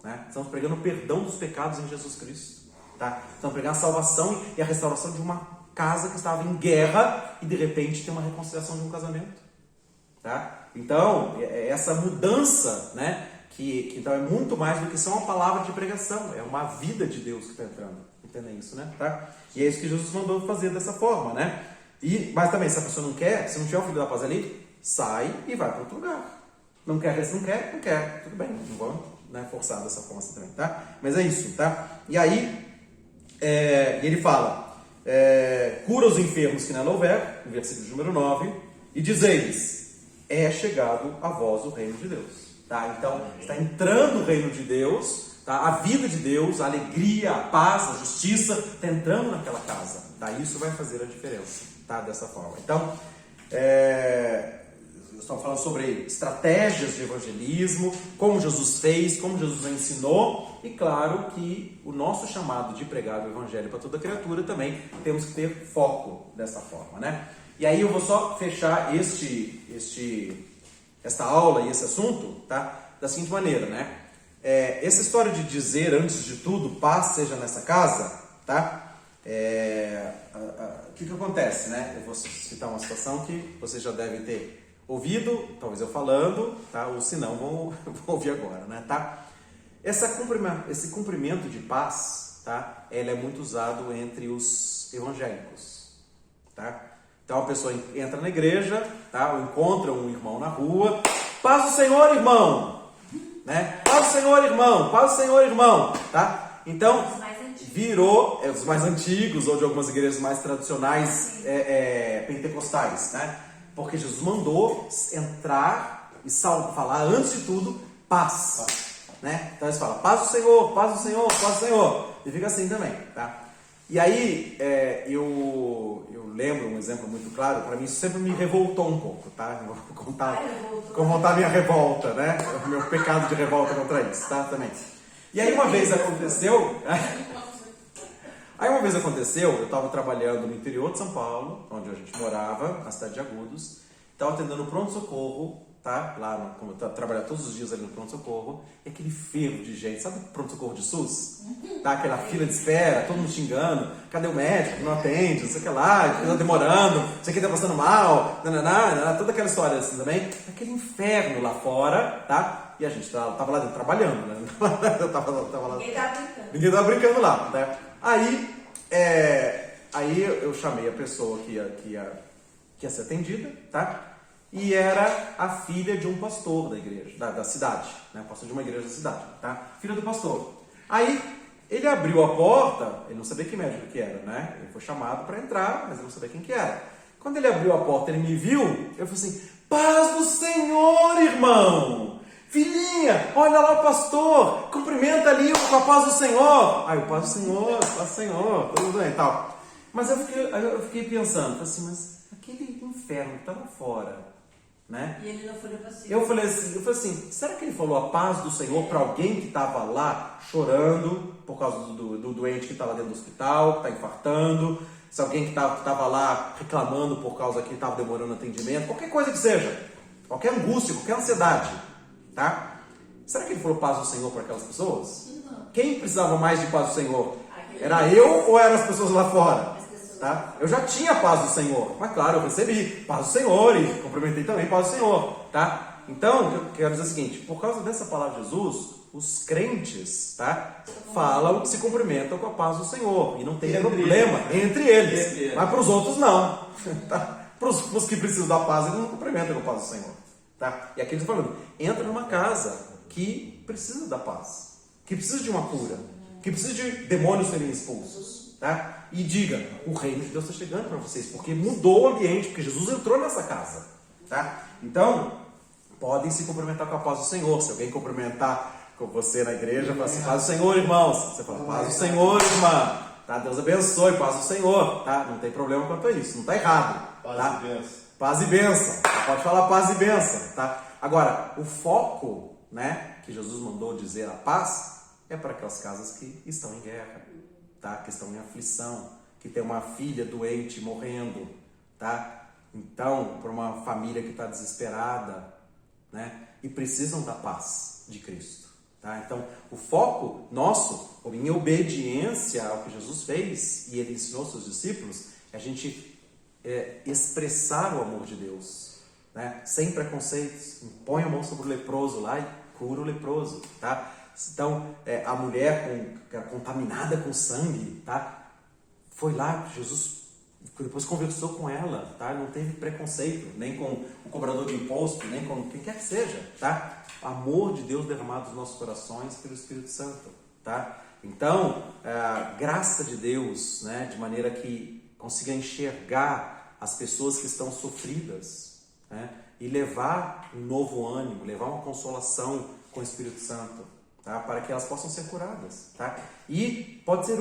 Né? Estamos pregando o perdão dos pecados em Jesus Cristo. Tá? Estamos pregando a salvação e a restauração de uma casa que estava em guerra e de repente tem uma reconciliação de um casamento. Tá? Então, essa mudança, né, que então é muito mais do que só uma palavra de pregação. É uma vida de Deus que está entrando. Entendem isso, né? Tá? E é isso que Jesus mandou fazer dessa forma, né? Mas também, se a pessoa não quer, se não tiver o filho da paz ali, sai e vai para outro lugar. Não quer, se não quer, tudo bem, não vamos, né, forçar dessa forma assim também, tá? Mas é isso, tá? E aí, ele fala, cura os enfermos que nela houver, no versículo número 9, e diz-lhes, é chegado a vós o reino de Deus. Tá? Então, está entrando o reino de Deus. Tá? A vida de Deus, a alegria, a paz, a justiça está entrando naquela casa. Tá? Isso vai fazer a diferença, tá? Dessa forma. Então, estamos falando sobre estratégias de evangelismo, como Jesus fez, como Jesus ensinou, e claro que o nosso chamado de pregar o evangelho para toda criatura também temos que ter foco dessa forma, né? E aí eu vou só fechar esta aula e esse assunto, tá? Da seguinte maneira, né? Essa história de dizer, antes de tudo, paz seja nessa casa, tá? O que acontece, né? Eu vou citar uma situação que vocês já devem ter ouvido, talvez eu falando, tá? Ou se não, vão ouvir agora, né? Tá? Esse cumprimento de paz, tá? Ele é muito usado entre os evangélicos, tá? Então a pessoa entra na igreja, tá? Ou encontra um irmão na rua, paz do Senhor, irmão, né? Paz do Senhor, irmão, paz do Senhor, irmão, tá? Então virou os mais antigos ou de algumas igrejas mais tradicionais pentecostais, né? Porque Jesus mandou entrar e falar antes de tudo paz, né? Então eles falam paz do Senhor, paz do Senhor, paz do Senhor, e fica assim também, tá? E aí eu lembro um exemplo muito claro, para mim isso sempre me revoltou um pouco, tá? Eu vou contar a minha revolta, né? O meu pecado de revolta contra isso, tá? Também. E aí uma vez aconteceu, eu estava trabalhando no interior de São Paulo, onde a gente morava, na cidade de Agudos, estava atendendo o pronto-socorro, tá? Lá, como eu trabalhava todos os dias ali no pronto-socorro, e aquele fervo de gente, sabe o pronto-socorro de SUS? Tá? Aquela fila de espera, todo mundo xingando, cadê o médico? Não atende, não sei o que lá, tá demorando, não sei o que, tá passando mal, toda aquela história assim também. Aquele inferno lá fora, tá? E a gente tava lá dentro trabalhando, né? Eu tava lá. Ninguém tava brincando lá, né? Aí eu chamei a pessoa que ia ser atendida, tá? E era a filha de um pastor da igreja, da cidade, né? Pastor de uma igreja da cidade, tá? Filha do pastor. Aí ele abriu a porta, ele não sabia que médico que era, né? Ele foi chamado para entrar, mas ele não sabia quem que era. Quando ele abriu a porta, ele me viu, eu falei assim: paz do Senhor, irmão! Filhinha, olha lá o pastor, cumprimenta ali com a paz do Senhor. Aí o paz do Senhor, tudo bem e tal. Mas eu fiquei pensando, falei assim, mas aquele inferno que está lá fora, né? E ele não falou para você. Eu falei assim, será que ele falou a paz do Senhor para alguém que estava lá chorando por causa do doente que está lá dentro do hospital, que está infartando, se alguém que estava lá reclamando por causa que estava demorando atendimento, qualquer coisa que seja, qualquer angústia, qualquer ansiedade, tá? Será que ele falou paz do Senhor para aquelas pessoas? Não. Quem precisava mais de paz do Senhor? Era eu ou eram as pessoas lá fora? Tá? Eu já tinha paz do Senhor, mas claro, eu recebi paz do Senhor e cumprimentei também paz do Senhor, tá? Então, eu quero dizer o seguinte, por causa dessa palavra de Jesus, os crentes, tá? Falam, se cumprimentam com a paz do Senhor, e não tem problema entre eles, mas para os outros não, tá? Para os que precisam da paz, eles não cumprimentam com a paz do Senhor, tá? E aqui eles estão falando, entra numa casa que precisa da paz, que precisa de uma cura, que precisa de demônios serem expulsos, tá? E diga, o reino de Deus está chegando para vocês, porque mudou o ambiente, porque Jesus entrou nessa casa, tá? Então, podem se cumprimentar com a paz do Senhor. Se alguém cumprimentar com você na igreja, fala assim, paz do Senhor, irmãos. Você fala, paz do Senhor, irmã. Tá? Deus abençoe, paz do Senhor, tá? Não tem problema quanto a isso, não está errado. Paz tá? e bênção. Paz e bênção. Pode falar paz e bênção, tá? Agora, o foco, né, que Jesus mandou dizer a paz, é para aquelas casas que estão em guerra, tá? Que estão em aflição, que tem uma filha doente morrendo, tá? Então, para uma família que está desesperada, né? E precisam da paz de Cristo, tá? Então, o foco nosso, em obediência ao que Jesus fez e ele ensinou aos seus discípulos, é a gente expressar o amor de Deus, né? Sem preconceitos. Põe a mão sobre o leproso lá e cura o leproso, tá? Então, a mulher contaminada com sangue, tá? Foi lá, Jesus depois conversou com ela, tá? Não teve preconceito, nem com o cobrador de imposto, nem com quem quer que seja, tá? Amor de Deus derramado nos nossos corações pelo Espírito Santo, tá? Então, a graça de Deus, né? De maneira que consiga enxergar as pessoas que estão sofridas, né? E levar um novo ânimo, levar uma consolação com o Espírito Santo, tá? Para que elas possam ser curadas, tá? E pode ser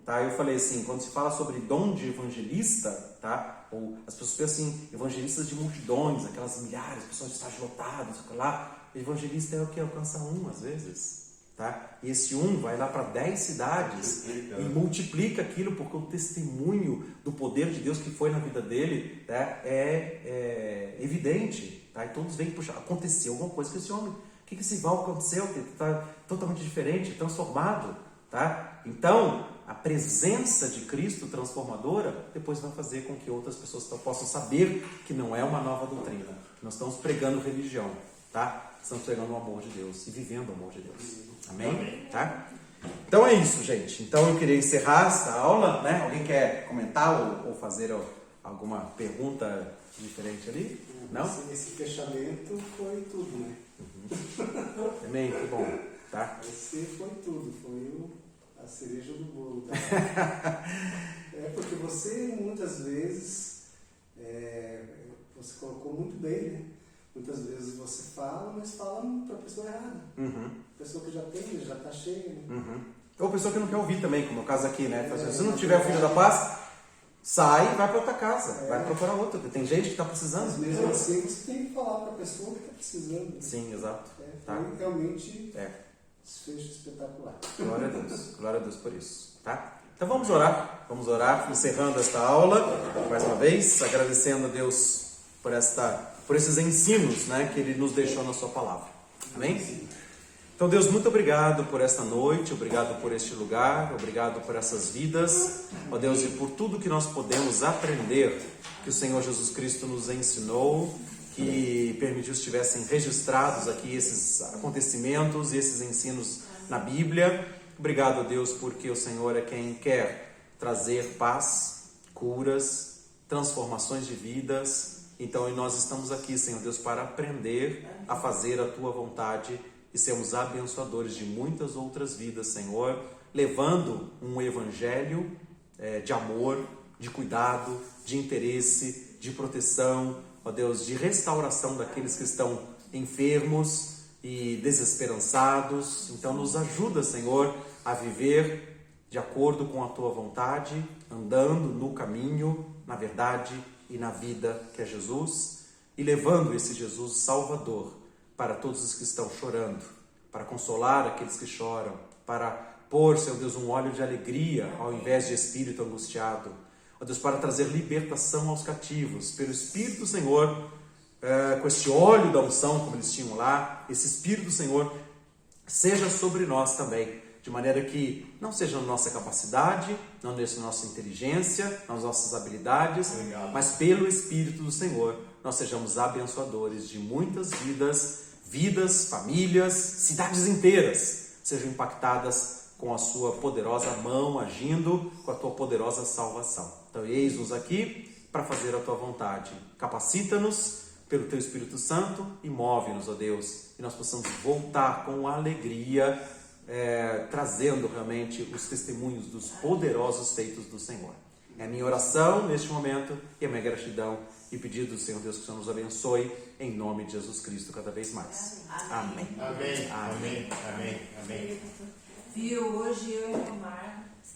tá? Eu falei assim, quando se fala sobre dom de evangelista, tá? Ou as pessoas pensam assim, evangelistas de multidões, aquelas milhares de pessoas de estágio lotado, lá. Evangelista é o que alcança às vezes, tá? E esse vai lá para 10 cidades e multiplica aquilo, porque o testemunho do poder de Deus que foi na vida dele, tá? É evidente, tá? E todos vêm, puxa, aconteceu alguma coisa com esse homem. O que esse Val aconteceu? Ele está totalmente diferente, transformado, tá? Então, a presença de Cristo transformadora depois vai fazer com que outras pessoas possam saber que não é uma nova doutrina, que nós estamos pregando religião, tá? Estamos pregando o amor de Deus e vivendo o amor de Deus. Amém? Tá? Então é isso, gente. Então eu queria encerrar essa aula, né? Alguém quer comentar ou fazer alguma pergunta diferente ali? Não? Esse fechamento foi tudo, né? Também, que bom, tá? Esse foi tudo, foi a cereja do bolo. Tá? Porque você, muitas vezes, você colocou muito bem, né? Muitas vezes você fala, mas fala para a pessoa errada. Pessoa que já tem, já está cheia. Né? Ou pessoa que não quer ouvir também, como é o caso aqui, né? Se não tiver o Filho da Paz, sai e vai para outra casa, vai procurar outra, porque tem gente que está precisando. Mas mesmo assim, você tem que falar para a pessoa que está precisando. Né? Sim, exato. Foi realmente desfecho espetacular. Glória a Deus por isso, tá? Então vamos orar, encerrando esta aula, mais uma vez, agradecendo a Deus por esses ensinos, né, que Ele nos deixou na sua palavra, amém? Então Deus, muito obrigado por esta noite, obrigado por este lugar, obrigado por essas vidas, ó Deus, e por tudo que nós podemos aprender, que o Senhor Jesus Cristo nos ensinou, que permitiu que estivessem registrados aqui esses acontecimentos e esses ensinos na Bíblia. Obrigado a Deus, porque o Senhor é quem quer trazer paz, curas, transformações de vidas. Então nós estamos aqui, Senhor Deus, para aprender a fazer a Tua vontade e sermos abençoadores de muitas outras vidas, Senhor, levando um evangelho de amor, de cuidado, de interesse, de proteção, ó Deus, de restauração daqueles que estão enfermos e desesperançados. Então nos ajuda, Senhor, a viver de acordo com a Tua vontade, andando no caminho, na verdade e na vida que é Jesus, e levando esse Jesus Salvador para todos os que estão chorando, para consolar aqueles que choram, para pôr, Senhor Deus, um óleo de alegria ao invés de espírito angustiado, ó Deus, para trazer libertação aos cativos, pelo Espírito do Senhor, com esse óleo da unção, como eles tinham lá, esse Espírito do Senhor seja sobre nós também, de maneira que não seja na nossa capacidade, não na nossa inteligência, nas nossas habilidades, mas pelo Espírito do Senhor, nós sejamos abençoadores de muitas vidas, famílias, cidades inteiras sejam impactadas com a Sua poderosa mão agindo, com a Tua poderosa salvação. Então, eis-nos aqui para fazer a Tua vontade. Capacita-nos pelo Teu Espírito Santo e move-nos, ó Deus, e nós possamos voltar com alegria, trazendo realmente os testemunhos dos poderosos feitos do Senhor. É a minha oração neste momento e a minha gratidão e pedido, Senhor Deus, que o Senhor nos abençoe em nome de Jesus Cristo cada vez mais. Amém. Amém. Amém. Amém. Amém. Viu, hoje eu e o Omar